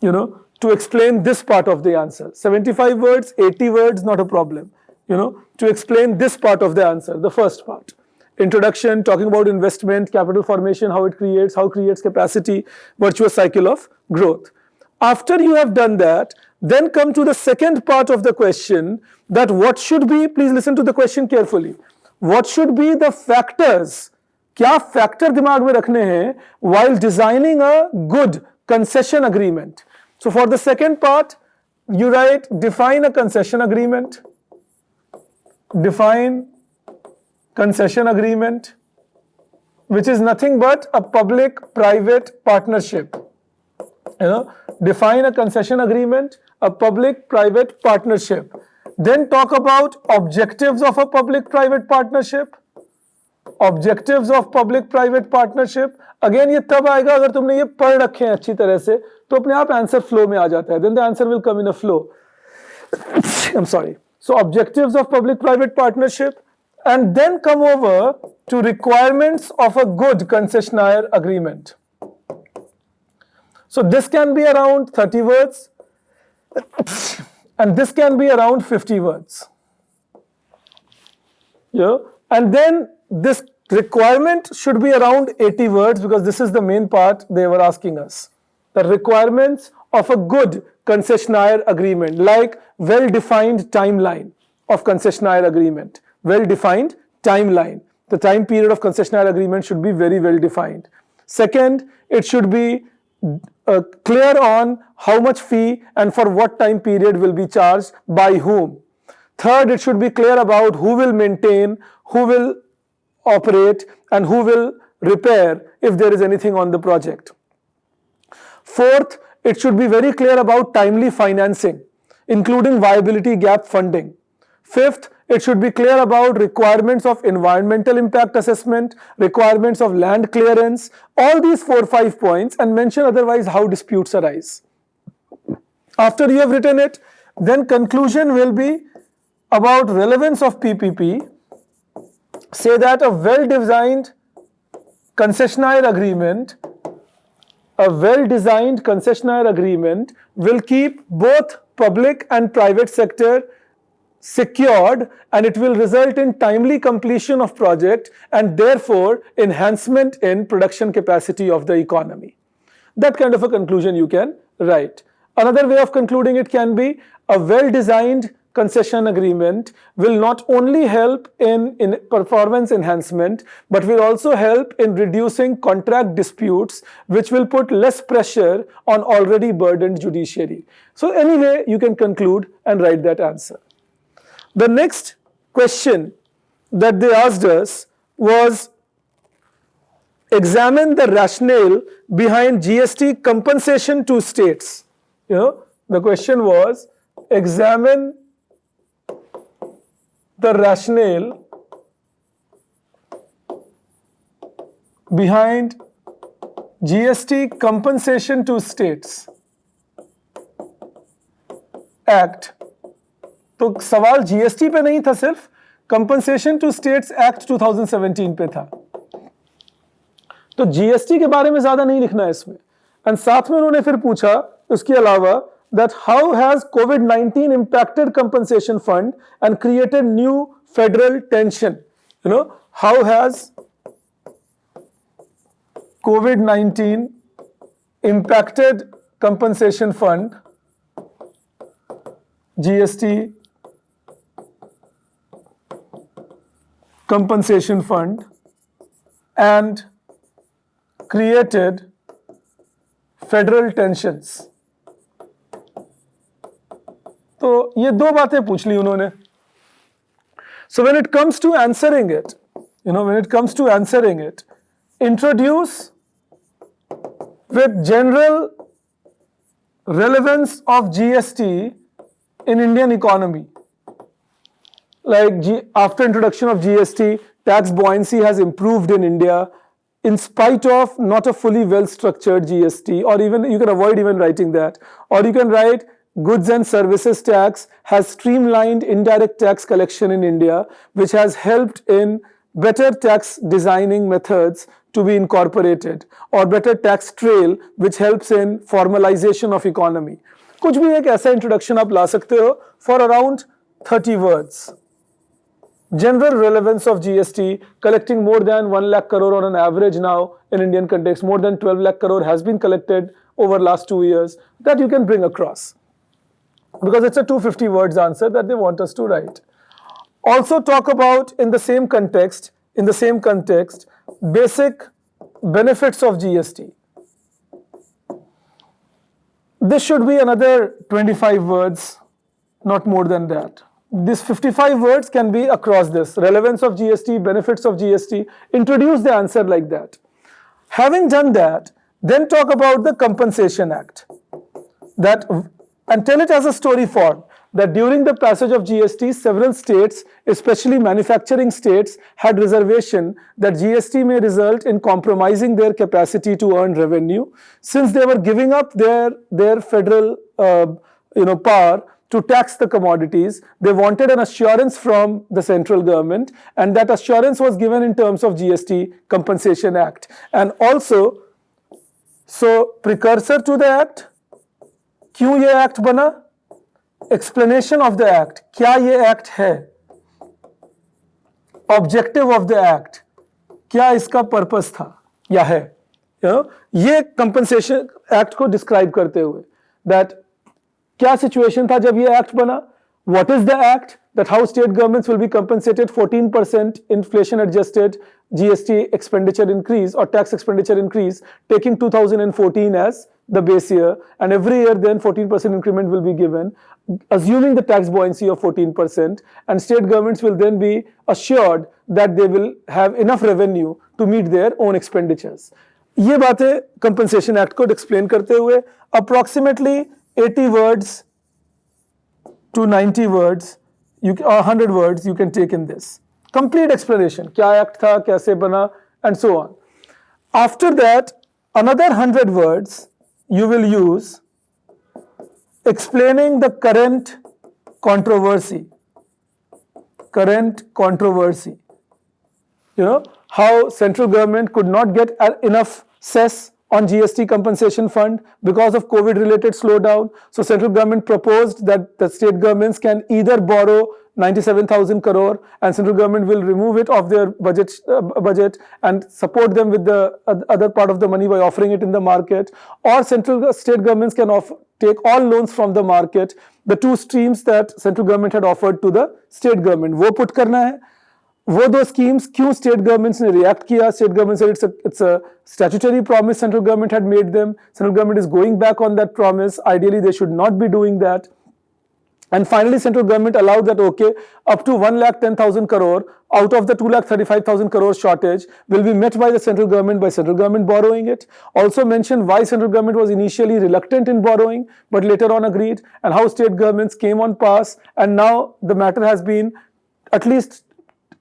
you know, to explain this part of the answer. 75 words, 80 words, not a problem, you know, to explain this part of the answer, the first part. Introduction, talking about investment, capital formation, how it creates capacity, virtuous cycle of growth. After you have done that, then come to the second part of the question, that what should be, please listen to the question carefully, what should be the factors, क्या factor दिमाग में रखने हैं while designing a good concession agreement. So for the second part, you write define a concession agreement, define concession agreement, which is nothing but a public-private partnership. Define a concession agreement, a public-private partnership. Then talk about objectives of a public-private partnership. Objectives of public-private partnership. Again, ये तब आएगा अगर तुमने ये पढ़ रखे हैं अच्छी तरह से, तो अपने आप आंसर फ्लो में आ जाता है. Then the answer will come in a flow. I'm sorry. So objectives of public-private partnership, and then come over to requirements of a good concessionaire agreement. So this can be around 30 words, and this can be around 50 words. Yeah, and then this requirement should be around 80 words, because this is the main part they were asking us. The requirements of a good concessionaire agreement, like well-defined timeline of concessionaire agreement. Well-defined timeline. The time period of concessionaire agreement should be very well defined. Second, it should be clear on how much fee and for what time period will be charged by whom. Third, it should be clear about who will maintain, who will operate, and who will repair if there is anything on the project. Fourth, it should be very clear about timely financing, including viability gap funding. Fifth, it should be clear about requirements of environmental impact assessment, requirements of land clearance, all these 4 or 5 points, and mention otherwise how disputes arise. After you have written it, then conclusion will be about relevance of PPP. Say that a well-designed concessionaire agreement, will keep both public and private sector secured, and it will result in timely completion of project and therefore enhancement in production capacity of the economy. That kind of a conclusion you can write. Another way of concluding it can be a well-designed concession agreement will not only help in performance enhancement, but will also help in reducing contract disputes, which will put less pressure on already burdened judiciary. So anyway, you can conclude and write that answer. The next question that they asked us was, examine the rationale behind GST compensation to states. The question was, examine the rationale behind GST compensation to states Act. तो सवाल GST पे नहीं था, सिर्फ compensation to states act 2017 पे था. तो GST के बारे में ज्यादा नहीं लिखना है इसमें. एंड साथ में उन्होंने फिर पूछा उसके अलावा that how has COVID-19 impacted compensation fund and created new federal tension. How has COVID-19 impacted compensation fund, GST compensation fund, and created federal tensions. तो ये 2 बातें पूछ ली उन्होंने. So when it comes to answering it, introduce with general relevance of GST in Indian economy. Like after introduction of GST, tax buoyancy has improved in India in spite of not a fully well-structured GST, or even you can avoid even writing that, or you can write goods and services tax has streamlined indirect tax collection in India, which has helped in better tax designing methods to be incorporated, or better tax trail which helps in formalization of economy. कुछ भी एक ऐसा introduction आप ला सकते हो for around 30 words. General relevance of GST, collecting more than 1 lakh crore on an average now in Indian context, more than 12 lakh crore has been collected over last 2 years, that you can bring across. Because it's a 250 words answer that they want us to write. Also talk about in the same context, basic benefits of GST. This should be another 25 words, not more than that. This 55 words can be across this. Relevance of GST, benefits of GST. Introduce the answer like that. Having done that, then talk about the Compensation Act. And tell it as a story form. That during the passage of GST, several states, especially manufacturing states, had reservation that GST may result in compromising their capacity to earn revenue, since they were giving up their federal power to tax the commodities. They wanted an assurance from the central government, and that assurance was given in terms of GST Compensation Act. And also, so precursor to the act, क्यों ये act बना? Explanation of the act, क्या ये act है? Objective of the act, क्या इसका purpose था या है? ये कंपनसेशन एक्ट को डिस्क्राइब करते हुए, दैट क्या सिचुएशन था जब ये एक्ट बना? What is the act? That how state governments will be compensated 14% inflation adjusted GST expenditure increase or tax expenditure increase, taking 2014 as the base year, and every year then 14% increment will be given, assuming the tax buoyancy of 14%, and state governments will then be assured that they will have enough revenue to meet their own expenditures. ये बातें compensation act को explain करते हुए approximately 80 words to 90 words, 100 words you can take in this. Complete explanation, क्या act था, कैसे बना, and so on. After that, another 100 words you will use explaining the current controversy. How central government could not get enough cess on GST compensation fund because of COVID related slowdown. So central government proposed that the state governments can either borrow 97,000 crore and central government will remove it off their budget and support them with the other part of the money by offering it in the market, or state governments can take all loans from the market. The two streams that central government had offered to the state government, वो put करना है. वो दो schemes क्यों state governments ने react किया? State government said it's a statutory promise central government had made them. Central government is going back on that promise. Ideally, they should not be doing that. And finally, central government allowed that, okay, up to 1,10,000 crore out of the 2,35,000 crore shortage will be met by the central government borrowing it. Also mentioned why central government was initially reluctant in borrowing, but later on agreed, and how state governments came on pass, and now the matter has been at least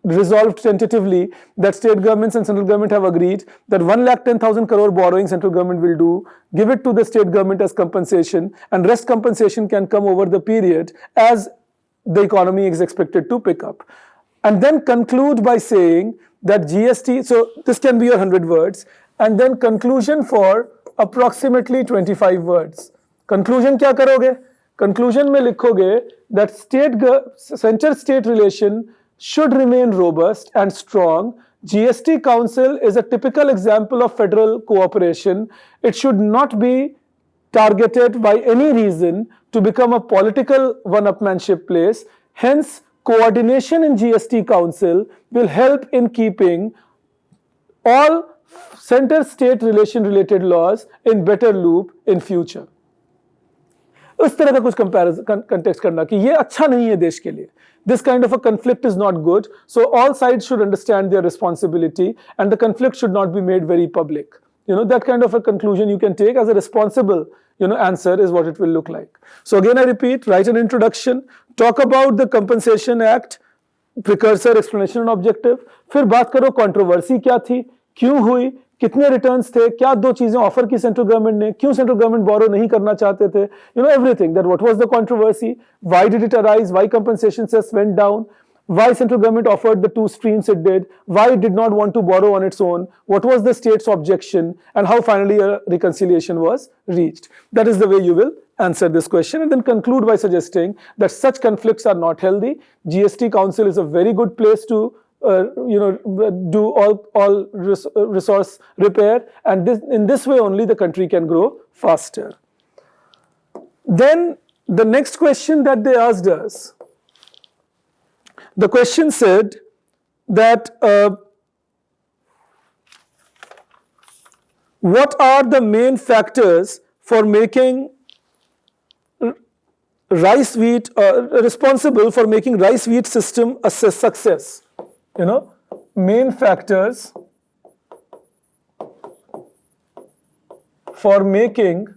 resolved tentatively that state governments and central government have agreed that 1,10,000 crore borrowing central government will do, give it to the state government as compensation, and rest compensation can come over the period as the economy is expected to pick up. And then conclude by saying that GST, so this can be your 100 words, and then conclusion for approximately 25 words. Conclusion क्या करोगे? Conclusion में लिखोगे that center-state relation should remain robust and strong. GST Council is a typical example of federal cooperation. It should not be targeted by any reason to become a political one-upmanship place. Hence, coordination in GST Council will help in keeping all center-state relation-related laws in better loop in future. उस तरह का कुछ context करना कि ये अच्छा नहीं है देश के लिए. This kind of a conflict is not good. So all sides should understand their responsibility and the conflict should not be made very public. That kind of a conclusion you can take as a responsible, answer is what it will look like. So again, I repeat, write an introduction, talk about the Compensation Act, precursor, explanation and objective. फिर बात करो controversy क्या थी, क्यों हुई, कितने returns थे, क्या दो चीजें ऑफर की सेंट्रल गवर्नमेंट ने, क्यों सेंट्रल गवर्नमेंट बोरो नहीं करना चाहते थे, everything, that what was the controversy, why did it arise, why compensation cess went down, Why central government offered the two streams it did? Why it did not want to borrow on its own? What was the state's objection? And how finally a reconciliation was reached? That is the way you will answer this question, and then conclude by suggesting that such conflicts are not healthy. GST Council is a very good place to do all resource repair, and in this way only the country can grow faster. Then the next question that they asked us, the question said that what are the main factors for making rice wheat responsible for making rice wheat system a success? Main factors for making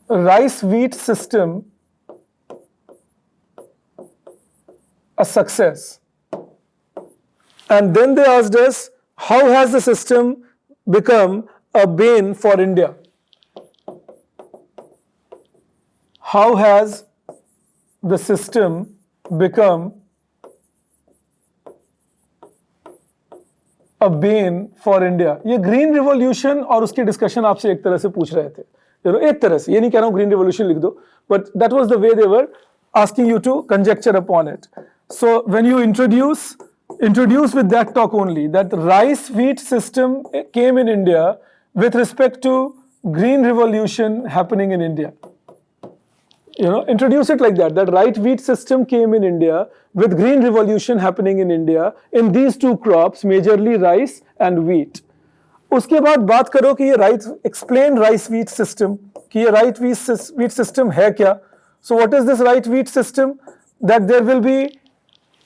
rice wheat system a success. And then they asked us, how has the system become a bane for India? How has the system become a bane for India? ये green revolution और उसकी discussion आपसे एक तरह से पूछ रहे थे, एक तरह से, ये नहीं कह रहा हूं ग्रीन रिवॉल्यूशन लिख दो, but that was the way they were asking you to conjecture upon it. So when you introduce with that talk only, that rice wheat system came in India with respect to green revolution happening in India. Introduce it like that right wheat system came in India with green revolution happening in India in these two crops, majorly rice and wheat. उसके बाद बात करो कि ये explain rice wheat system, कि ये rice wheat system है क्या? So what is this rice wheat system? That there will be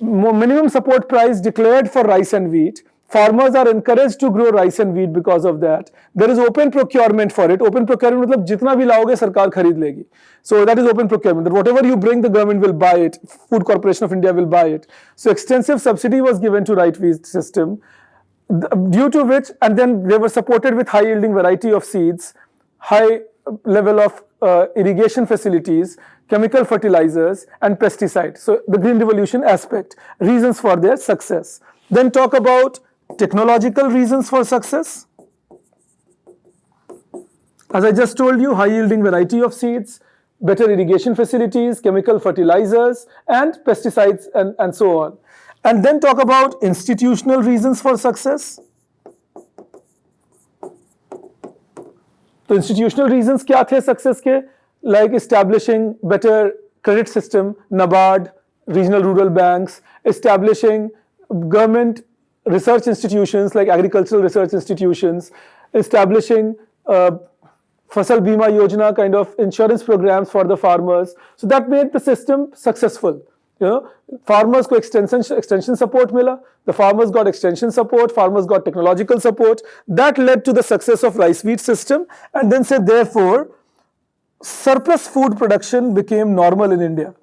minimum support price declared for rice and wheat. Farmers are encouraged to grow rice and wheat because of that. There is open procurement for it. Open procurement मतलब जितना भी लाओगे सरकार खरीद लेगी. So that is open procurement. That whatever you bring, the government will buy it. Food Corporation of India will buy it. So extensive subsidy was given to rice wheat system, due to which, and then they were supported with high yielding variety of seeds, high level of irrigation facilities, chemical fertilizers and pesticides. So the green revolution aspect, reasons for their success. Then talk about technological reasons for success. As I just told you, high yielding variety of seeds, better irrigation facilities, chemical fertilizers and pesticides and so on. And then talk about institutional reasons for success. So institutional reasons क्या थे success के? Like establishing better credit system, NABARD, regional rural banks, establishing government research institutions like agricultural research institutions, establishing Fasal Bima Yojana kind of insurance programs for the farmers. So that made the system successful. Farmers को extension support mila, the farmers got extension support, farmers got technological support. That led to the success of rice wheat system, and then said therefore surplus food production became normal in India.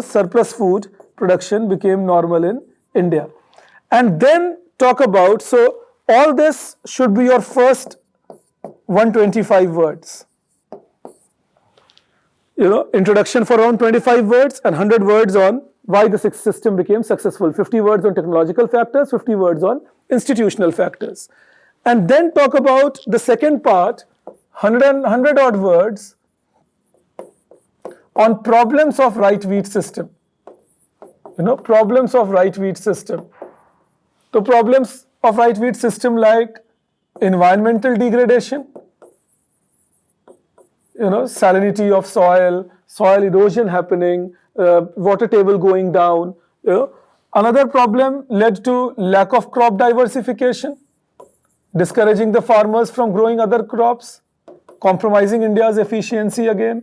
Surplus food production became normal in India. And then talk about, so all this should be your first 125 words. Introduction for around 25 words and 100 words on why the system became successful. 50 words on technological factors, 50 words on institutional factors. And then talk about the second part, 100 odd words on problems of rice wheat system. Problems of rice wheat system. So problems of rice wheat system like environmental degradation, salinity of soil, soil erosion happening, water table going down. Another problem led to lack of crop diversification, discouraging the farmers from growing other crops, compromising India's efficiency again.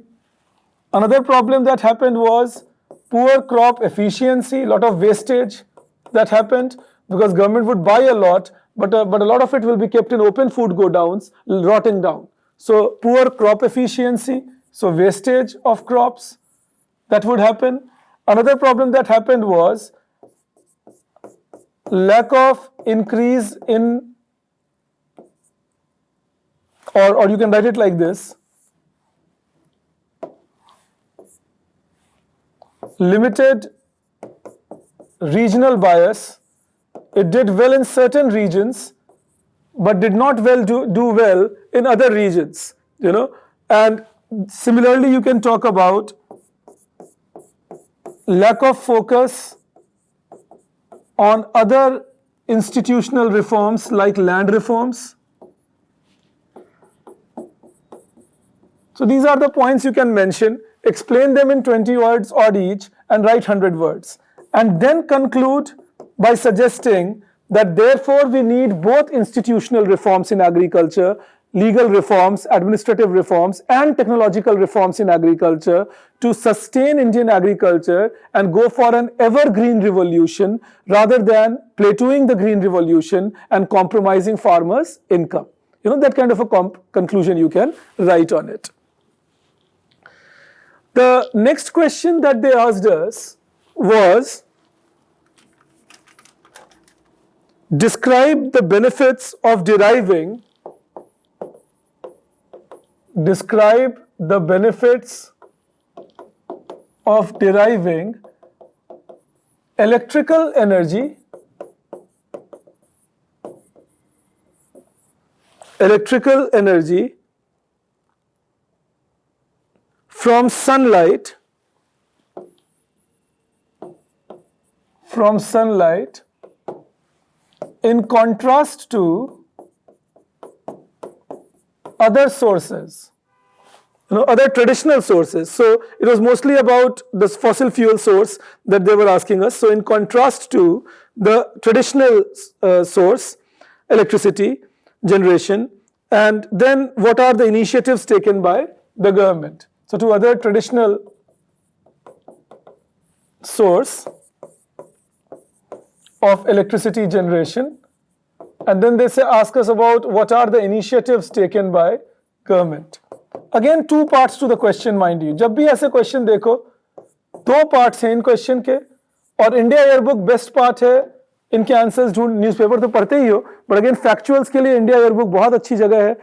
Another problem that happened was poor crop efficiency, lot of wastage that happened because government would buy a lot, but a lot of it will be kept in open food godowns, rotting down. So poor crop efficiency, so wastage of crops that would happen. Another problem that happened was lack of increase in, or you can write it like this, limited regional bias. It did well in certain regions, but did not do well in other regions, And similarly, you can talk about lack of focus on other institutional reforms like land reforms. So these are the points you can mention, explain them in 20 words odd each and write 100 words. And then conclude by suggesting that therefore we need both institutional reforms in agriculture, legal reforms, administrative reforms, and technological reforms in agriculture to sustain Indian agriculture and go for an evergreen revolution rather than plateauing the green revolution and compromising farmers' income. That kind of a conclusion you can write on it. The next question that they asked us was, describe the benefits of deriving electrical energy from sunlight in contrast to other sources, other traditional sources. So it was mostly about this fossil fuel source that they were asking us. So in contrast to the traditional source, electricity generation, and then what are the initiatives taken by the government? So to other traditional source of electricity generation, and then they ask us about what are the initiatives taken by government. Again, two parts to the question, mind you. जब भी ऐसे question देखो, दो parts हैं इन question के, और India yearbook best part है, इनके आंसर्स ढूंढ, न्यूज़पेपर तो पढ़ते ही हो, बट अगेन फैक्चुअल्स के लिए इंडिया ईयरबुक बहुत अच्छी जगह है.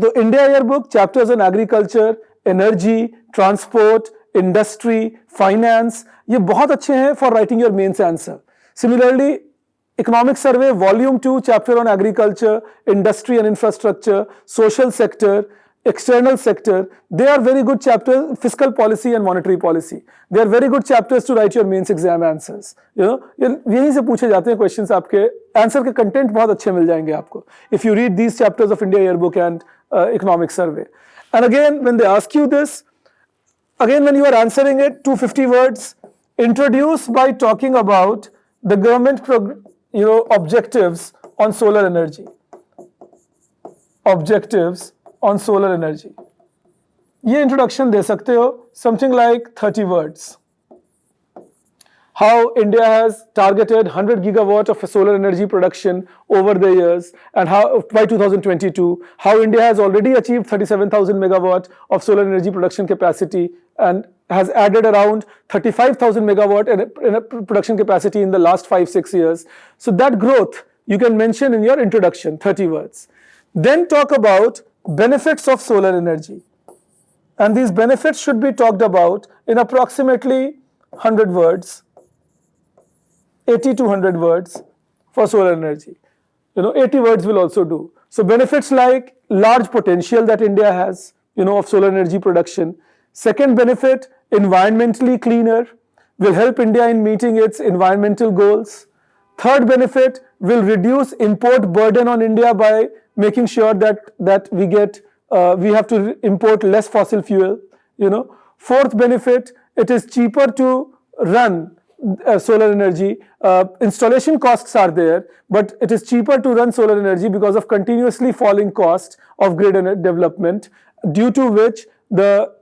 तो India yearbook chapters on agriculture, energy, transport, industry, finance, ये बहुत अच्छे हैं for writing your mains answer. Similarly, Economic Survey, Volume 2, chapter on agriculture, industry and infrastructure, social sector, external sector, they are very good chapters, fiscal policy and monetary policy. They are very good chapters to write your mains exam answers. यहीं से पूछे जाते हैं questions, आपके answer के content बहुत अच्छे मिल जाएंगे आपको, if you read these chapters of India Yearbook and Economic Survey. And again, when they ask you this, again when you are answering it, 250 words, introduce by talking about the government objectives on solar energy. Objectives on solar energy. ये introduction दे सकते हो, something like 30 words. How India has targeted 100 gigawatt of solar energy production over the years, and how by 2022, how India has already achieved 37,000 megawatt of solar energy production capacity and has added around 35,000 megawatt in a production capacity in the last 5-6 years. So that growth you can mention in your introduction, 30 words. Then talk about benefits of solar energy. And these benefits should be talked about in approximately 100 words, 80 to 100 words for solar energy. 80 words will also do. So benefits like large potential that India has, of solar energy production. Second benefit, environmentally cleaner, will help India in meeting its environmental goals. Third benefit, will reduce import burden on India by making sure that we have to import less fossil fuel. Fourth benefit, it is cheaper to run solar energy. Installation costs are there, but it is cheaper to run solar energy because of continuously falling cost of grid development, due to which the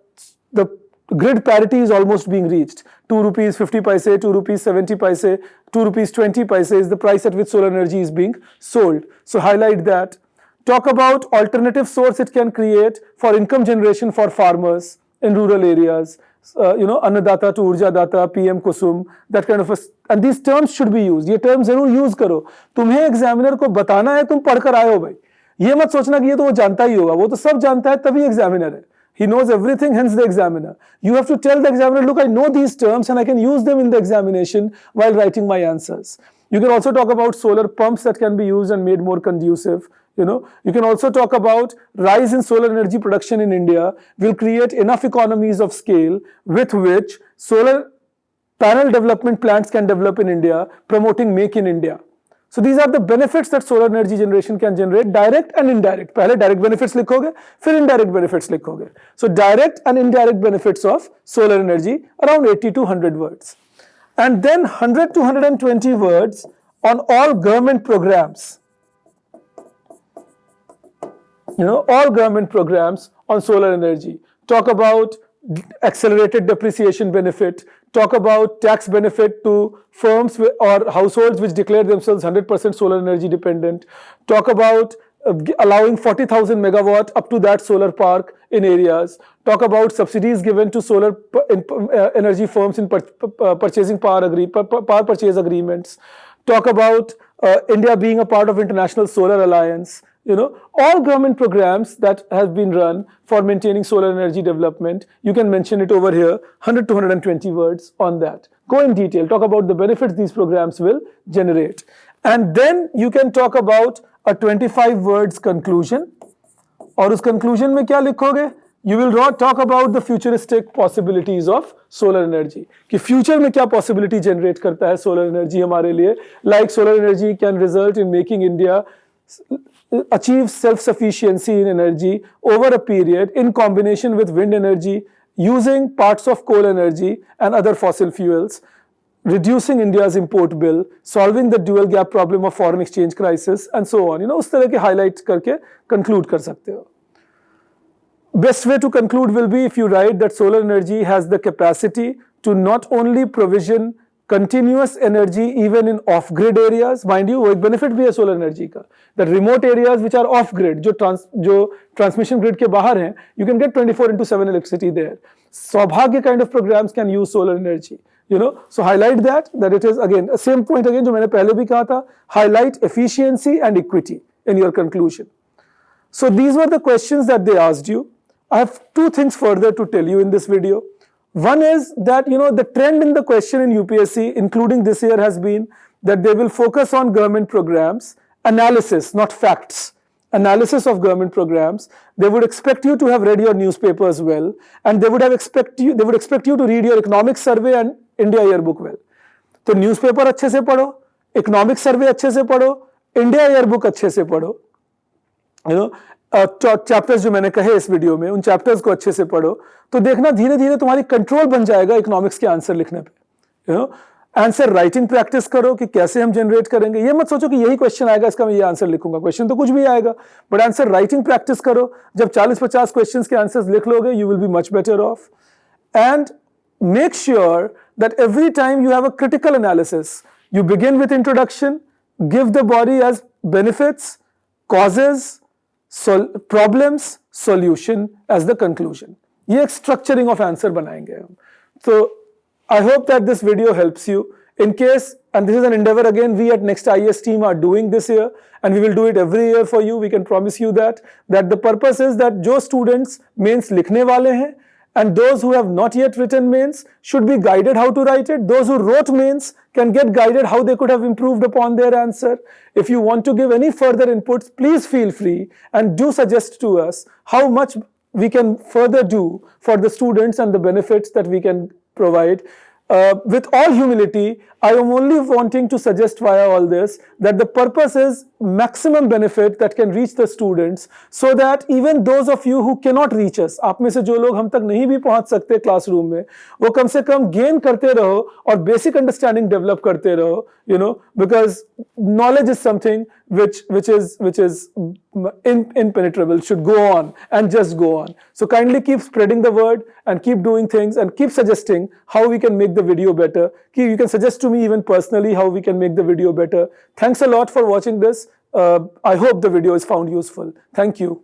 grid parity is almost being reached. 2 rupees 50 paise, 2 rupees 70 paise, 2 rupees 20 paise is the price at which solar energy is being sold. So highlight that. Talk about alternative source it can create for income generation for farmers in rural areas. Annadata to Urjadata, PM Kusum, that kind of and these terms should be used. ये terms जरूर use करो. तुम्हें examiner को बताना है, तुम पढ़कर आए हो भाई. ये मत सोचना कि ये तो वो जानता ही होगा, वो तो सब जानता है तभी examiner है. He knows everything, hence the examiner. You have to tell the examiner, look, I know these terms and I can use them in the examination while writing my answers. You can also talk about solar pumps that can be used and made more conducive. You can also talk about rise in solar energy production in India will create enough economies of scale with which solar panel development plants can develop in India, promoting Make in India. So these are the benefits that solar energy generation can generate, direct and indirect. पहले direct benefits लिखोगे, फिर indirect benefits लिखोगे. So direct and indirect benefits of solar energy, around 80 to 100 words. And then 100 to 120 words on all government programs. All government programs on solar energy. Talk about accelerated depreciation benefit, talk about tax benefit to firms or households which declare themselves 100% solar energy dependent, talk about allowing 40,000 megawatt up to that solar park in areas, talk about subsidies given to solar energy firms in purchasing power purchase agreements, talk about India being a part of International Solar Alliance. All government programs that have been run for maintaining solar energy development, you can mention it over here, 100 to 120 words on that. Go in detail, talk about the benefits these programs will generate. And then you can talk about a 25 words conclusion. और उस conclusion में क्या लिखोगे? You will talk about the futuristic possibilities of solar energy. कि future में क्या possibility generate करता है solar energy हमारे लिए. Like solar energy can result in making India achieve self-sufficiency in energy over a period in combination with wind energy, using parts of coal energy and other fossil fuels, reducing India's import bill, solving the dual gap problem of foreign exchange crisis, and so on. उस तरह के highlight करके conclude कर सकते हो. Best way to conclude will be if you write that solar energy has the capacity to not only provision continuous energy even in off-grid areas. Mind you, वो एक benefit भी है solar energy का. That remote areas which are off-grid, जो transmission grid के बाहर हैं, you can get 24/7 electricity there. सौभाग्य kind of programs can use solar energy. So highlight that it is again, same point again जो मैंने पहले भी कहा था, highlight efficiency and equity in your conclusion. So these were the questions that they asked you. I have two things further to tell you in this video. One is that, the trend in the question in UPSC, including this year, has been that they will focus on government programs, analysis, not facts, analysis of government programs. They would expect you to have read your newspapers well, and they would expect you to read your economic survey and India yearbook well. तो newspaper अच्छे से पढ़ो, economic survey अच्छे से पढ़ो, India yearbook अच्छे से पढ़ो. चैप्टर्स जो मैंने कहे इस वीडियो में, उन चैप्टर्स को अच्छे से पढ़ो, तो देखना धीरे धीरे तुम्हारी कंट्रोल बन जाएगा इकोनॉमिक्स के आंसर लिखने पे. आंसर राइटिंग प्रैक्टिस करो कि कैसे हम जनरेट करेंगे. ये मत सोचो कि यही क्वेश्चन आएगा इसका मैं ये आंसर लिखूंगा. क्वेश्चन तो कुछ भी आएगा, बट आंसर राइटिंग प्रैक्टिस करो. जब 40-50 क्वेश्चंस के आंसर्स लिख लोगे, you will be much better off. And make sure that every time you have a critical analysis. You begin with introduction, give the body as benefits, causes, problems, solution as the conclusion. ये एक structuring of answer बनाएंगे हम. So I hope that this video helps you. In case, and this is an endeavor again, we at Next IAS team are doing this year, and we will do it every year for you. We can promise you that the purpose is that जो students mains लिखने वाले हैं, and those who have not yet written mains should be guided how to write it. Those who wrote mains can get guided how they could have improved upon their answer. If you want to give any further inputs, please feel free and do suggest to us how much we can further do for the students and the benefits that we can provide. With all humility, I am only wanting to suggest via all this that the purpose is maximum benefit that can reach the students, so that even those of you who cannot reach us, आप में से जो लोग हम तक नहीं भी पहुंच सकते क्लासरूम में, वो कम से कम गेन करते रहो और बेसिक अंडरस्टैंडिंग डेवलप करते रहो, because knowledge is something which is impenetrable, should go on and just go on. So kindly keep spreading the word and keep doing things and keep suggesting how we can make the video better. You can suggest to me even personally how we can make the video better. Thanks a lot for watching this. I hope the video is found useful. Thank you.